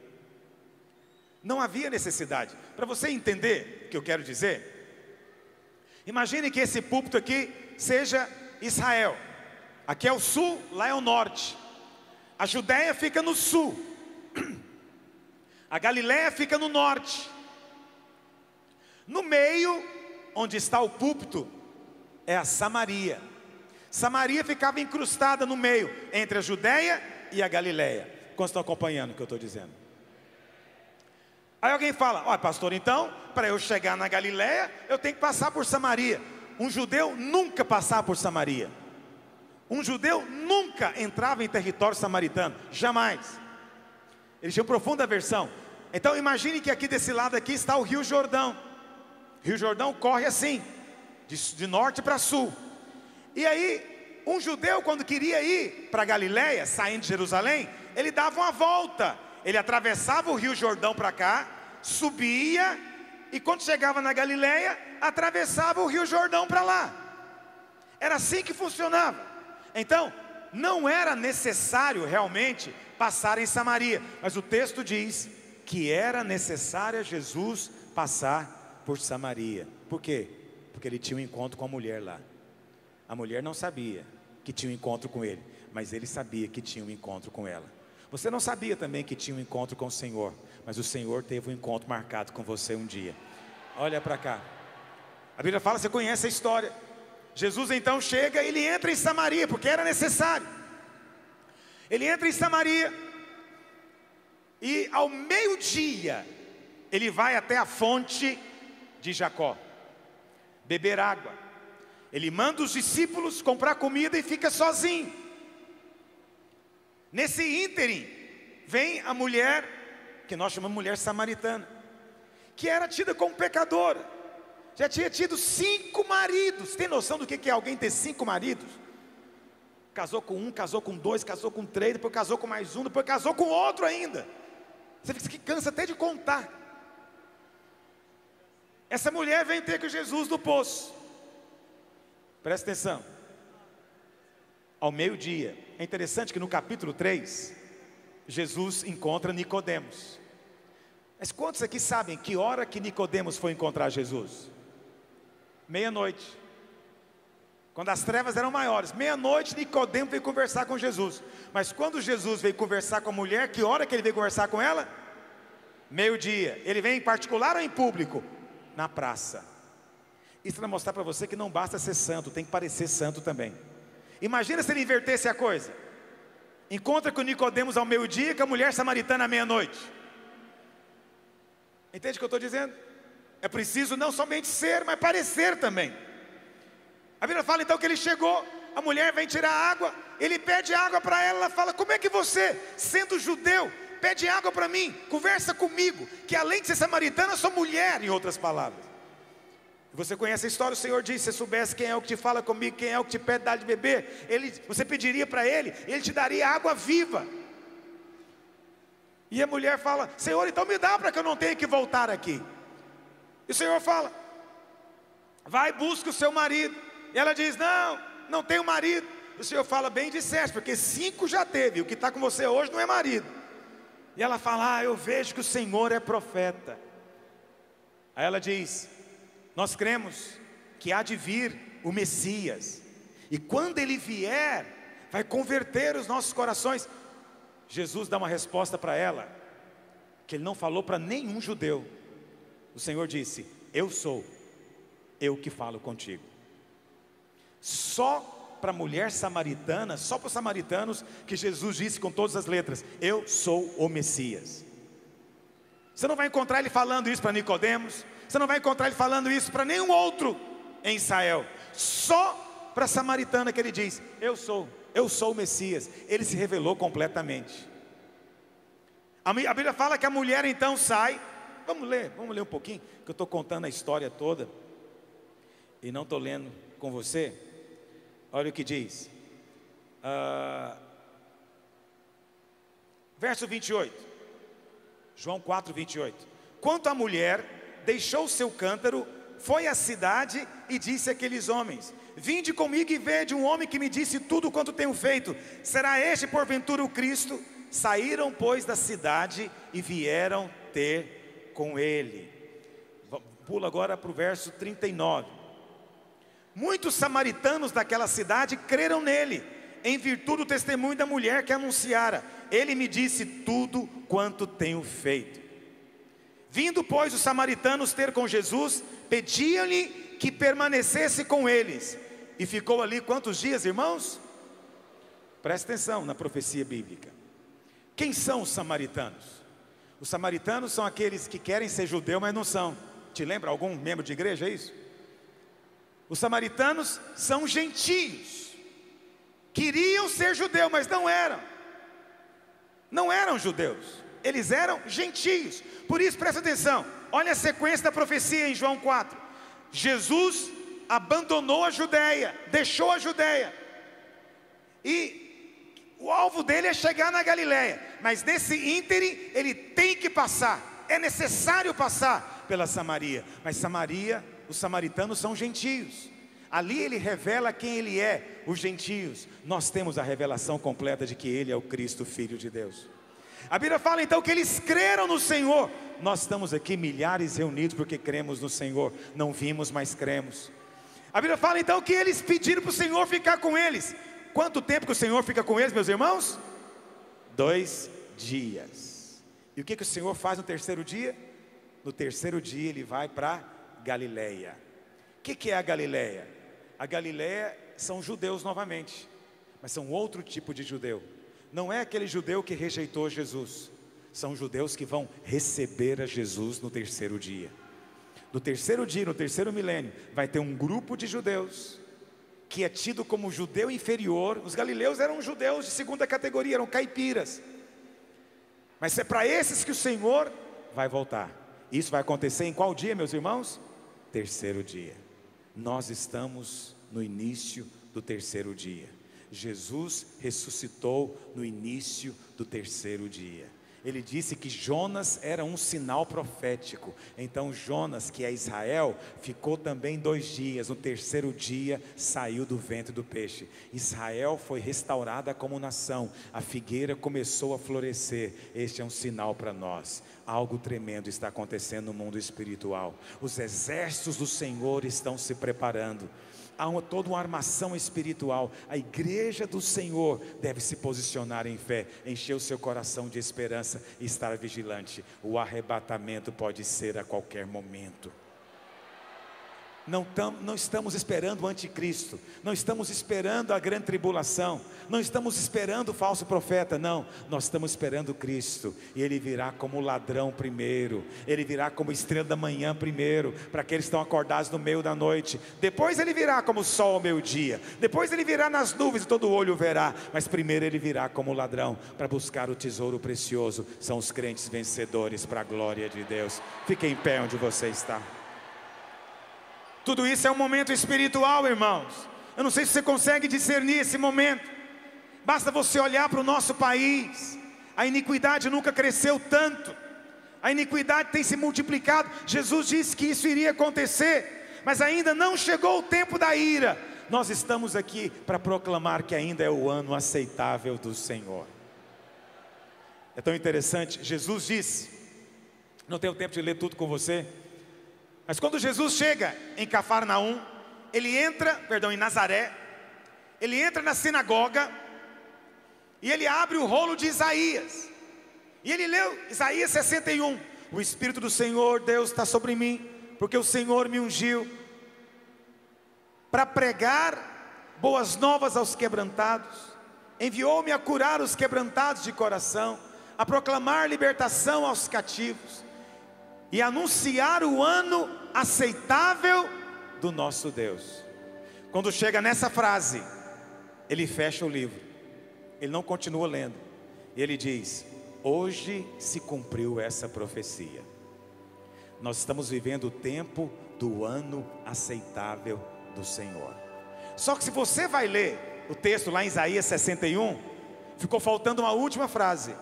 Não havia necessidade. Para você entender o que eu quero dizer, imagine que esse púlpito aqui seja Israel. Aqui é o sul, lá é o norte. A Judéia fica no sul. A Galiléia fica no norte. No meio, onde está o púlpito, é a Samaria. Samaria ficava incrustada no meio, entre a Judéia e a Galiléia. Quantos estão acompanhando o que eu estou dizendo? Aí alguém fala: olha, pastor, então, para eu chegar na Galiléia, eu tenho que passar por Samaria. Um judeu nunca passava por Samaria. Um judeu nunca entrava em território samaritano, jamais. Eles tinham profunda aversão. Então imagine que aqui desse lado aqui está o Rio Jordão. O Rio Jordão corre assim, de norte para sul. E aí, um judeu quando queria ir para Galiléia, saindo de Jerusalém, ele dava uma volta. Ele atravessava o Rio Jordão para cá, subia, e quando chegava na Galiléia, atravessava o Rio Jordão para lá. Era assim que funcionava. Então, não era necessário realmente passar em Samaria, mas o texto diz que era necessário a Jesus passar por Samaria. Por quê? Porque ele tinha um encontro com a mulher lá. A mulher não sabia que tinha um encontro com ele, mas ele sabia que tinha um encontro com ela. Você não sabia também que tinha um encontro com o Senhor, mas o Senhor teve um encontro marcado com você um dia. Olha para cá. A Bíblia fala, você conhece a história. Jesus então chega, ele entra em Samaria, porque era necessário. Ele entra em Samaria, e ao meio-dia, ele vai até a fonte de Jacó, beber água. Ele manda os discípulos comprar comida e fica sozinho. Nesse ínterim, vem a mulher, que nós chamamos mulher samaritana, que era tida como pecadora. Já tinha tido 5 maridos. Tem noção do que é alguém ter 5 maridos? Casou com um, casou com 2, casou com 3, depois casou com mais um, depois casou com outro ainda. Você fica que cansa até de contar. Essa mulher vem ter com Jesus no poço. Presta atenção. Ao meio-dia. É interessante que no capítulo 3, Jesus encontra Nicodemos. Mas quantos aqui sabem que hora que Nicodemos foi encontrar Jesus? Meia-noite. Quando as trevas eram maiores. Meia-noite, Nicodemos veio conversar com Jesus. Mas quando Jesus veio conversar com a mulher, que hora que ele veio conversar com ela? Meio-dia. Ele vem em particular ou em público? Na praça. Isso vai mostrar para você que não basta ser santo, tem que parecer santo também. Imagina se ele invertesse a coisa. Encontra com Nicodemos ao meio-dia, com a mulher samaritana à meia-noite. Entende o que eu estou dizendo? É preciso não somente ser, mas parecer também. A Bíblia fala então que ele chegou, a mulher vem tirar água, ele pede água para ela, ela fala: como é que você, sendo judeu, pede água para mim? Conversa comigo, que além de ser samaritana, sou mulher, em outras palavras. Você conhece a história, o Senhor disse: se soubesse quem é o que te fala comigo, quem é o que te pede dar de beber, você pediria para ele, ele te daria água viva. E a mulher fala: Senhor, então me dá para que eu não tenha que voltar aqui. E o Senhor fala: vai, busca o seu marido. E ela diz: não, não tenho marido. E o Senhor fala: bem disseste, porque 5 já teve, o que está com você hoje não é marido. E ela fala: eu vejo que o Senhor é profeta. Aí ela diz: nós cremos que há de vir o Messias, e quando ele vier, vai converter os nossos corações. Jesus dá uma resposta para ela, que ele não falou para nenhum judeu. O Senhor disse: eu sou, eu que falo contigo. Só para a mulher samaritana, só para os samaritanos, que Jesus disse com todas as letras: eu sou o Messias. Você não vai encontrar ele falando isso para Nicodemos, você não vai encontrar ele falando isso para nenhum outro em Israel. Só para a samaritana que ele diz: eu sou o Messias. Ele se revelou completamente. A Bíblia fala que a mulher então sai. Vamos ler um pouquinho, que eu estou contando a história toda e não estou lendo com você. Olha o que diz, verso 28, João 4, 28. Quanto a mulher, deixou seu cântaro, foi à cidade e disse àqueles homens: vinde comigo e vede um homem que me disse tudo quanto tenho feito. Será este porventura o Cristo? Saíram, pois, da cidade e vieram ter com ele. Pula agora para o verso 39. Muitos samaritanos daquela cidade creram nele, em virtude do testemunho da mulher que anunciara: ele me disse tudo quanto tenho feito. Vindo, pois, os samaritanos ter com Jesus, pediam-lhe que permanecesse com eles. E ficou ali quantos dias, irmãos? Presta atenção na profecia bíblica. Quem são os samaritanos? Os samaritanos são aqueles que querem ser judeu, mas não são. Te lembra algum membro de igreja, é isso? Os samaritanos são gentios, queriam ser judeus, mas não eram. Não eram judeus, eles eram gentios. Por isso, presta atenção, olha a sequência da profecia em João 4. Jesus abandonou a Judéia, deixou a Judéia, e o alvo dele é chegar na Galileia. Mas nesse ínterim, ele tem que passar, é necessário passar pela Samaria. Mas Samaria, os samaritanos são gentios. Ali ele revela quem ele é, os gentios. Nós temos a revelação completa de que ele é o Cristo, Filho de Deus. A Bíblia fala então que eles creram no Senhor. Nós estamos aqui milhares reunidos porque cremos no Senhor. Não vimos, mas cremos. A Bíblia fala então que eles pediram para o Senhor ficar com eles. Quanto tempo que o Senhor fica com eles, meus irmãos? 2 dias. E o que o Senhor faz no terceiro dia? No terceiro dia ele vai para Galileia. O que é a Galileia? A Galiléia são judeus novamente, mas são outro tipo de judeu. Não é aquele judeu que rejeitou Jesus. São judeus que vão receber a Jesus no terceiro dia. No terceiro dia, no terceiro milênio, vai ter um grupo de judeus que é tido como judeu inferior. Os galileus eram judeus de segunda categoria, eram caipiras. Mas é para esses que o Senhor vai voltar. Isso vai acontecer em qual dia, meus irmãos? Terceiro dia. Nós estamos no início do terceiro dia. Jesus ressuscitou no início do terceiro dia. Ele disse que Jonas era um sinal profético. Então Jonas, que é Israel, ficou também 2 dias. No terceiro dia saiu do ventre do peixe. Israel foi restaurada como nação. A figueira começou a florescer. Este é um sinal para nós. Algo tremendo está acontecendo no mundo espiritual. Os exércitos do Senhor estão se preparando. Há toda uma armação espiritual. A igreja do Senhor deve se posicionar em fé, encher o seu coração de esperança e estar vigilante. O arrebatamento pode ser a qualquer momento. Não estamos esperando o anticristo, não estamos esperando a grande tribulação, não estamos esperando o falso profeta, não. Nós estamos esperando Cristo, e Ele virá como ladrão primeiro, Ele virá como estrela da manhã primeiro, para aqueles que estão acordados no meio da noite. Depois Ele virá como sol ao meio-dia, depois Ele virá nas nuvens e todo olho o verá, mas primeiro Ele virá como ladrão, para buscar o tesouro precioso. São os crentes vencedores para a glória de Deus. Fique em pé onde você está. Tudo isso é um momento espiritual, irmãos. Eu não sei se você consegue discernir esse momento. Basta você olhar para o nosso país. A iniquidade nunca cresceu tanto. A iniquidade tem se multiplicado. Jesus disse que isso iria acontecer, mas ainda não chegou o tempo da ira. Nós estamos aqui para proclamar que ainda é o ano aceitável do Senhor. É tão interessante. Jesus disse, não tenho tempo de ler tudo com você, mas quando Jesus chega em Cafarnaum, em Nazaré, ele entra na sinagoga, e ele abre o rolo de Isaías, e ele leu Isaías 61, o Espírito do Senhor Deus está sobre mim, porque o Senhor me ungiu, para pregar boas novas aos quebrantados, enviou-me a curar os quebrantados de coração, a proclamar libertação aos cativos, e anunciar o ano aceitável do nosso Deus. Quando chega nessa frase, ele fecha o livro, ele não continua lendo, e ele diz: hoje se cumpriu essa profecia. Nós estamos vivendo o tempo do ano aceitável do Senhor. Só que se você vai ler o texto lá em Isaías 61, ficou faltando uma última frase: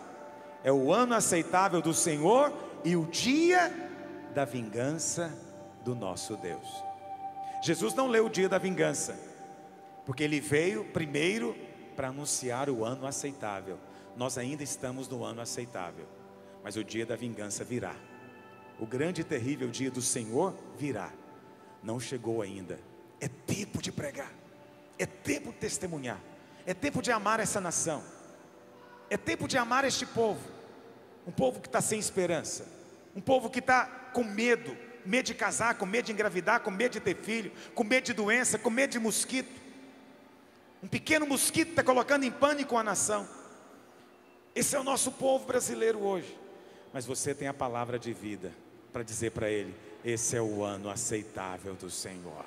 é o ano aceitável do Senhor e o dia da vingança do nosso Deus. Jesus não leu o dia da vingança, porque ele veio primeiro para anunciar o ano aceitável. Nós ainda estamos no ano aceitável, mas o dia da vingança virá. O grande e terrível dia do Senhor virá. Não chegou ainda. É tempo de pregar, é tempo de testemunhar, é tempo de amar essa nação, é tempo de amar este povo. Um povo que está sem esperança, um povo que está com medo de casar, com medo de engravidar, com medo de ter filho, com medo de doença, com medo de mosquito. Um pequeno mosquito está colocando em pânico a nação. Esse é o nosso povo brasileiro hoje. Mas você tem a palavra de vida para dizer para ele: esse é o ano aceitável do Senhor.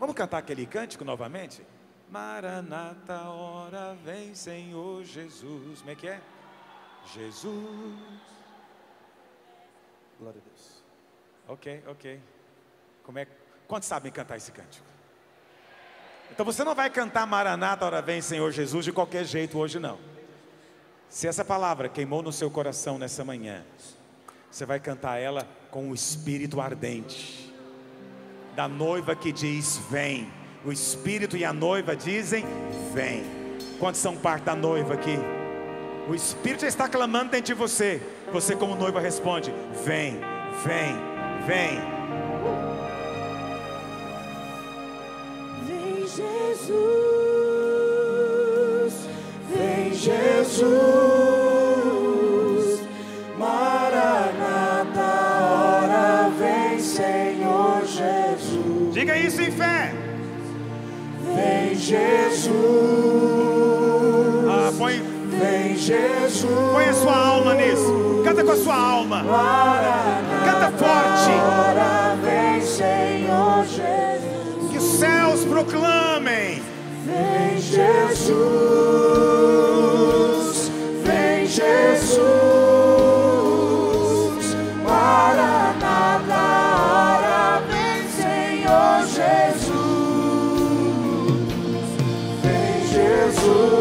Vamos cantar aquele cântico novamente? Maranata, hora vem Senhor Jesus. Como é que é? Jesus. Glória a Deus. Ok. Quantos sabem cantar esse cântico? Então você não vai cantar Maranata, hora vem Senhor Jesus de qualquer jeito hoje, não. Se essa palavra queimou no seu coração nessa manhã, você vai cantar ela com o espírito ardente da noiva que diz: vem. O espírito e a noiva dizem: vem. Quantos são parte da noiva aqui? O espírito já está clamando dentro de você. Você como noiva responde: vem, vem, vem. Vem Jesus, vem Jesus, Maranata, hora vem Senhor Jesus. Diga isso em fé. Vem Jesus. Vem Jesus. Põe a sua alma nisso. Canta com a sua alma. Canta forte. Agora vem Senhor Jesus. Que os céus proclamem. Vem Jesus. Vem Jesus. Maranata, hora vem Senhor Jesus. Vem Jesus.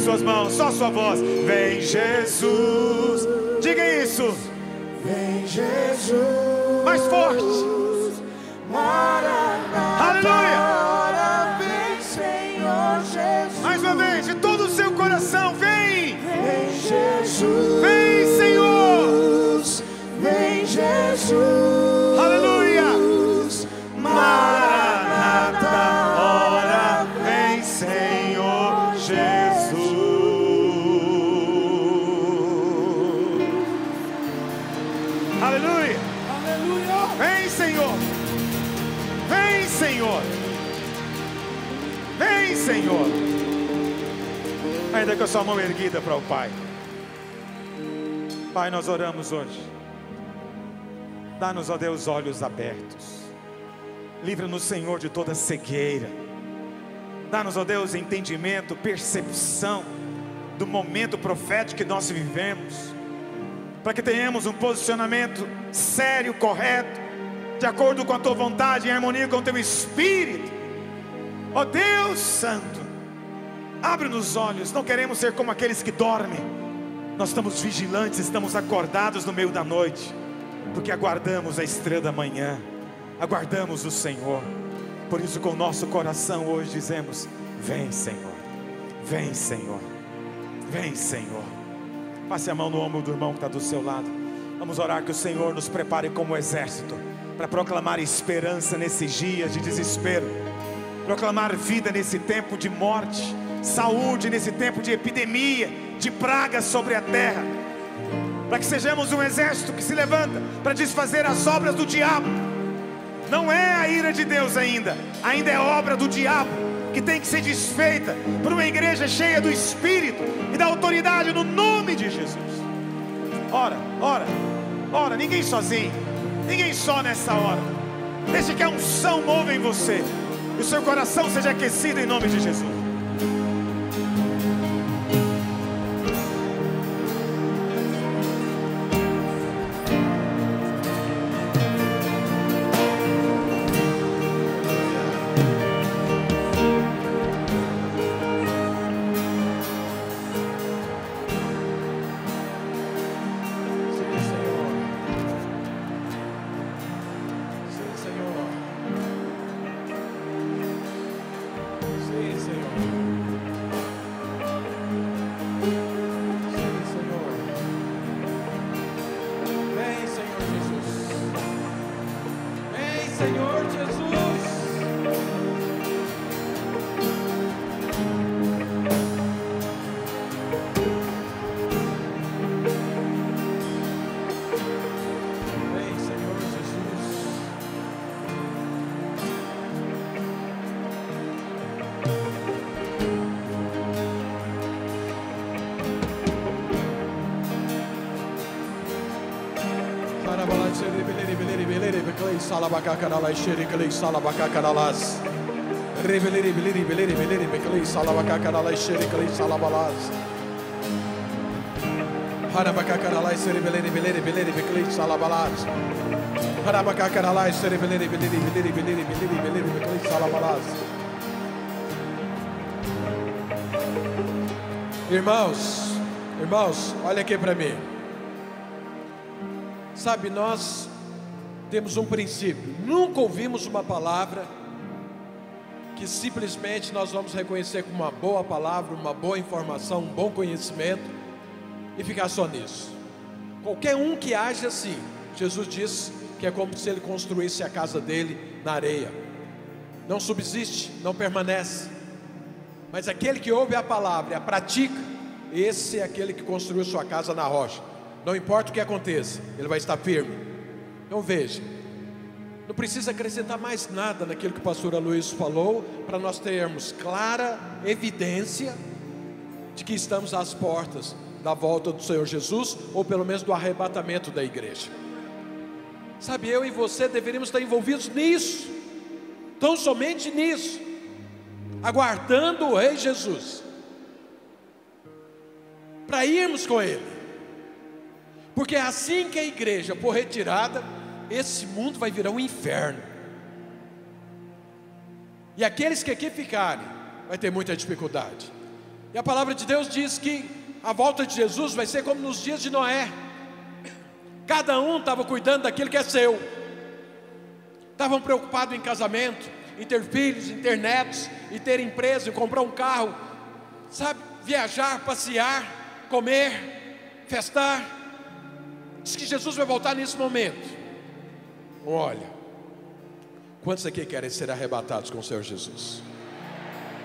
Suas mãos, só sua voz. Vem Jesus. Diga isso. Vem Jesus. Mais forte. Maranata, aleluia. Vem Senhor Jesus. Mais uma vez, de todo o seu coração. Vem. Vem Jesus. Vem Senhor. Vem Jesus. Aleluia. Maranata, ora vem Senhor Jesus. Aleluia. Aleluia. Vem Senhor. Vem Senhor. Vem Senhor. Ainda com a sua mão erguida para o Pai. Pai, nós oramos hoje. Dá-nos, ó Deus, olhos abertos. Livra-nos, Senhor, de toda cegueira. Dá-nos, ó Deus, entendimento, percepção do momento profético que nós vivemos, para que tenhamos um posicionamento sério, correto, de acordo com a Tua vontade, em harmonia com o Teu Espírito. Ó Deus Santo, abre nos olhos. Não queremos ser como aqueles que dormem. Nós estamos vigilantes, estamos acordados no meio da noite, porque aguardamos a estrela da manhã, aguardamos o Senhor. Por isso, com o nosso coração hoje dizemos: vem Senhor, vem Senhor, vem Senhor. Passe a mão no ombro do irmão que está do seu lado. Vamos orar que o Senhor nos prepare como exército para proclamar esperança nesses dias de desespero, proclamar vida nesse tempo de morte, saúde nesse tempo de epidemia, de pragas sobre a terra, para que sejamos um exército que se levanta para desfazer as obras do diabo. Não é a ira de Deus ainda é obra do diabo, que tem que ser desfeita por uma igreja cheia do Espírito e da autoridade no nome de Jesus. Ora, ora, ora, ninguém sozinho, ninguém só nessa hora. Deixe que a unção mova em você e o seu coração seja aquecido em nome de Jesus. Salabacacaralai xericalei salabacacaralás. Reveleri beleri beleri beleri becalei salabacacaralai xericalei salabalás. Harabacacaralai serebeleri beleri beleri becalei salabalás. Harabacacaralai serebeleri beleri beleri beleri beleri beleri becalei salabalás. Irmãos, olha aqui para mim. Sabe, nós temos um princípio: nunca ouvimos uma palavra que simplesmente nós vamos reconhecer como uma boa palavra, uma boa informação, um bom conhecimento e ficar só nisso. Qualquer um que age assim, Jesus disse que é como se ele construísse a casa dele na areia. Não subsiste, não permanece. Mas aquele que ouve a palavra e a pratica, esse é aquele que construiu sua casa na rocha. Não importa o que aconteça, ele vai estar firme. Então veja, não precisa acrescentar mais nada naquilo que o pastor Aloysio falou, para nós termos clara evidência de que estamos às portas da volta do Senhor Jesus, ou pelo menos do arrebatamento da igreja. Sabe, eu e você deveríamos estar envolvidos nisso, tão somente nisso, aguardando o Rei Jesus, para irmos com Ele. Porque é assim que a igreja for retirada, esse mundo vai virar um inferno. E aqueles que aqui ficarem, vai ter muita dificuldade. E a palavra de Deus diz que a volta de Jesus vai ser como nos dias de Noé. Cada um estava cuidando daquilo que é seu. Estavam preocupados em casamento, em ter filhos, em ter netos, em ter empresa, em comprar um carro, sabe, viajar, passear, comer, festar. Diz que Jesus vai voltar nesse momento. Olha, quantos aqui querem ser arrebatados com o Senhor Jesus?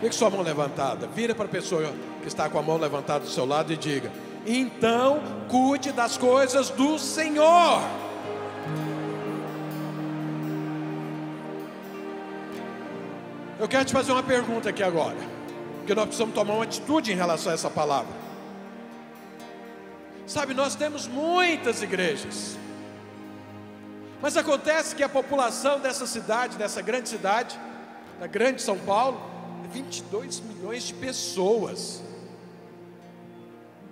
Fique sua mão levantada, vira para a pessoa que está com a mão levantada do seu lado e diga: então cuide das coisas do Senhor. Eu quero te fazer uma pergunta aqui agora, porque nós precisamos tomar uma atitude em relação a essa palavra. Sabe, nós temos muitas igrejas, mas acontece que a população dessa cidade, dessa grande cidade, da grande São Paulo, é 22 milhões de pessoas.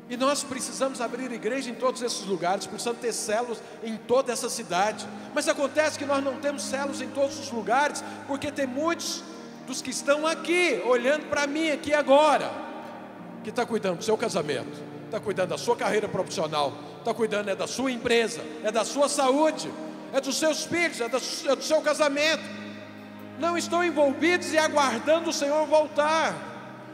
E nós precisamos abrir igreja em todos esses lugares, precisamos ter células em toda essa cidade. Mas acontece que nós não temos células em todos os lugares, porque tem muitos dos que estão aqui, olhando para mim aqui agora, que está cuidando do seu casamento, está cuidando da sua carreira profissional, está cuidando da sua empresa, da sua saúde, dos seus filhos, do seu casamento. Não estão envolvidos e aguardando o Senhor voltar.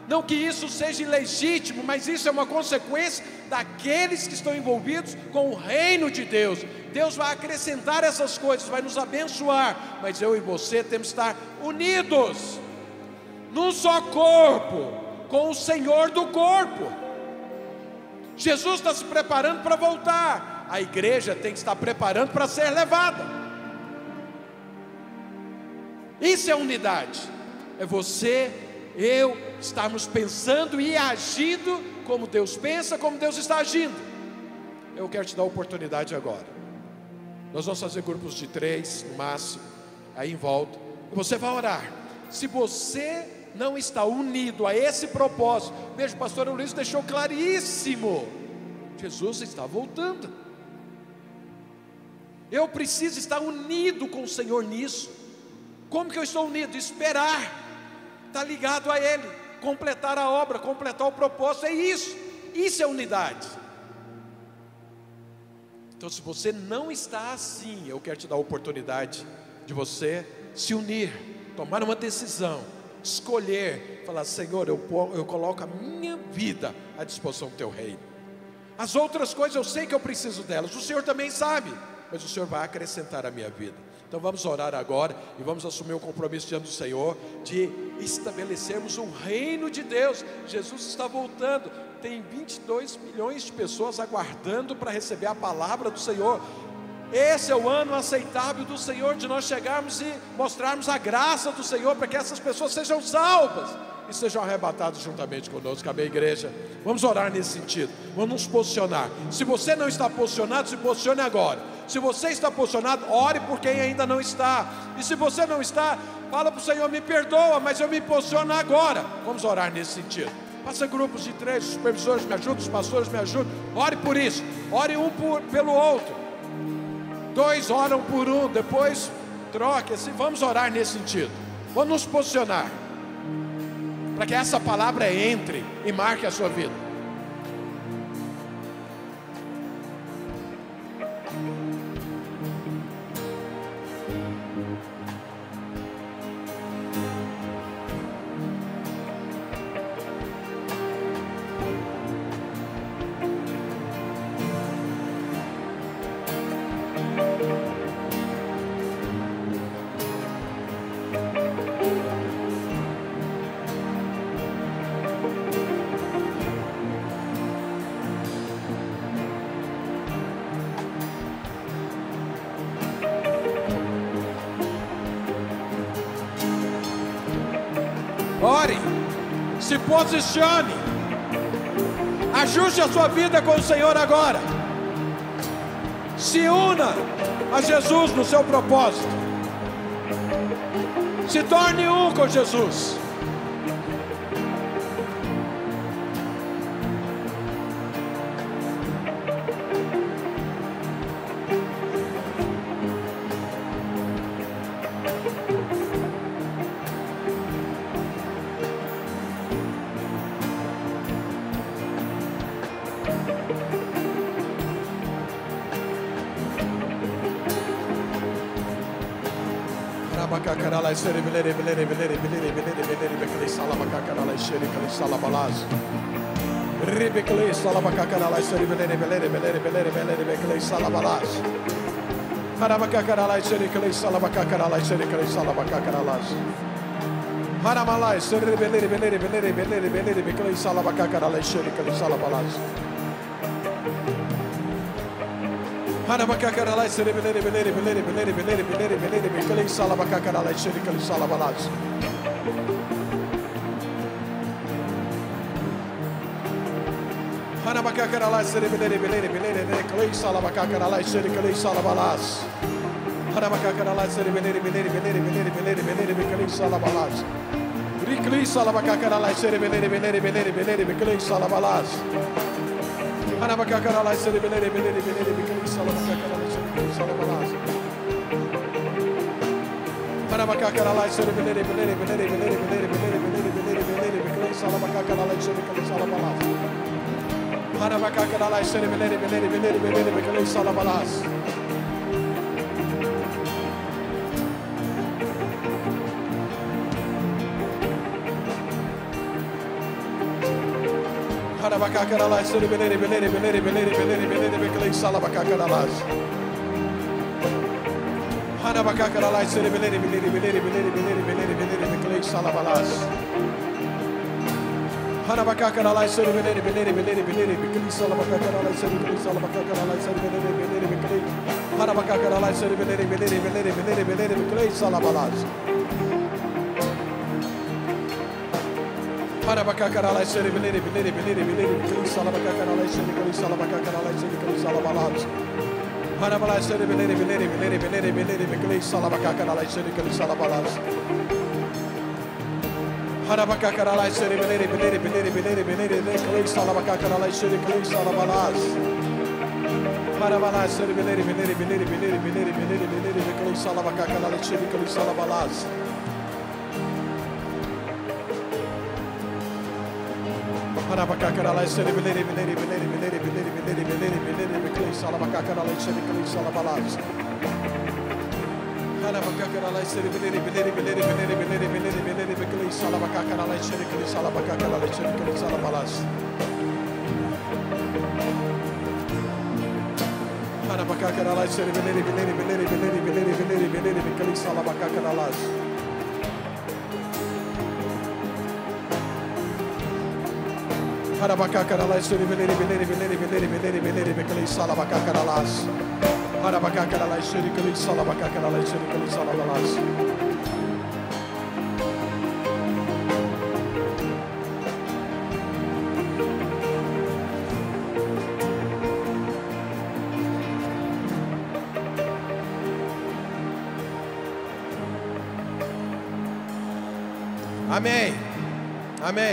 Não que isso seja ilegítimo, mas isso é uma consequência daqueles que estão envolvidos com o reino de Deus. Deus vai acrescentar essas coisas, vai nos abençoar, mas eu e você temos que estar unidos num só corpo, com o Senhor do corpo. Jesus está se preparando para voltar, a igreja tem que estar preparando para ser levada. Isso é unidade, é você, eu, estarmos pensando e agindo como Deus pensa, como Deus está agindo. Eu quero te dar a oportunidade agora. Nós vamos fazer grupos de 3 no máximo, aí em volta, e você vai orar. Se você não está unido a esse propósito, veja, o pastor Luiz deixou claríssimo, Jesus está voltando. Eu preciso estar unido com o Senhor nisso. Como que eu estou unido? Esperar, estar ligado a Ele, completar a obra, completar o propósito, é isso. Isso é unidade. Então, se você não está assim, eu quero te dar a oportunidade de você se unir, tomar uma decisão, escolher, falar: Senhor, eu coloco a minha vida à disposição do Teu reino. As outras coisas eu sei que eu preciso delas, o Senhor também sabe, mas o Senhor vai acrescentar a minha vida. Então vamos orar agora e vamos assumir o compromisso diante do Senhor de estabelecermos um reino de Deus. Jesus está voltando, tem 22 milhões de pessoas aguardando para receber a palavra do Senhor. Esse é o ano aceitável do Senhor, de nós chegarmos e mostrarmos a graça do Senhor, para que essas pessoas sejam salvas e sejam arrebatados juntamente conosco. Amém, igreja? Vamos orar nesse sentido, vamos nos posicionar. Se você não está posicionado, se posicione agora. Se você está posicionado, ore por quem ainda não está. E se você não está, fala para o Senhor: me perdoa, mas eu me posiciono agora. Vamos orar nesse sentido. Faça grupos de 3, os supervisores me ajudam, os pastores me ajudam. Ore por isso, ore um pelo outro. 2 oram por um, depois troque assim. Vamos orar nesse sentido. Vamos nos posicionar, para que essa palavra entre e marque a sua vida. Ore, se posicione, ajuste a sua vida com o Senhor agora. Se una a Jesus no seu propósito. Se torne um com Jesus. Harabacacaralai, Serebeleri, Beleri, Beleri, Beleri, Beleri, Beleri, Beleri, Beleri, Beleri, Beleri, Salabacacaralai, Serebecali, Salabalas. Harabacacaralai, Serebeleri, Beleri, Beleri, Beleri, Beleri, Salabalas. Harabacacaralai, Serebeleri, Beleri, Beleri, Beleri, Beleri, Beleri, Beleri, Salabacacaralai. Harabacacaralai, Serebeleri, Beleri, Beleri, Beleri, Beleri, Beleri, Beleri, Beleri, Salabalas. Harabacacaralai, Serebeleri, Beleri, Beleri, Beleri, Beleri, Salabacacaralai, Serebecali, Salabacacaralai, Serebeleri, Beleri, Beleri, Harabacacaralai, Serebeleri, Beleri, Beleri, Beleri, Beleri, Beleri, Salabalas. Harabacacaralai, Serebeleri, Beleri, Beleri, Beleri, Beleri, Salabacacaralai, Serebecali, Salabacacaralai, Serebecali, Salabalas. Harabalai, Serebeleri, Beleri, Beleri, Beleri, Beleri, Beleri, Salabacacaralai, Serebecali, Salabalas. Harabacacaralai, Serebeleri, Beleri, Beleri, Beleri, Beleri, Beleri, Salabacacaralai, Serebecali, Salabalas. Harabalai, Serebeleri, Beleri, Beleri, Beleri, Beleri, Beleri, Beleri, Beleri, Salabacacaralai, Serebecali, Salabalas. Harabacacaralai, Serebeleri, Beleri, Beleri, Beleri, Beleri, Beleri, Beleri, Beleri, Beleri, Salabacacaralai, Serebecali, Salabalas. Harabacacaralai, Serebeleri, Beleri, Beleri, Beleri, Beleri, Beleri, Beleri, Beleri, Salabacacaralai, Serebecali, Salabacacaralai, Serebecali, Salabalas. Harabacacaralai, Serebeleri, Beleri, Beleri, Beleri, Beleri, Beleri, Beleri, Beleri, Salabacacaralai. Harabacacaralai, Serebeleri, Beleri, Beleri, Beleri, Beleri, Beleri, Beleri, Salabacacaralai. Harabacacaralai, Serebecali, Salabacacaralai, Serebecali, Salabalas. Amém. Amém.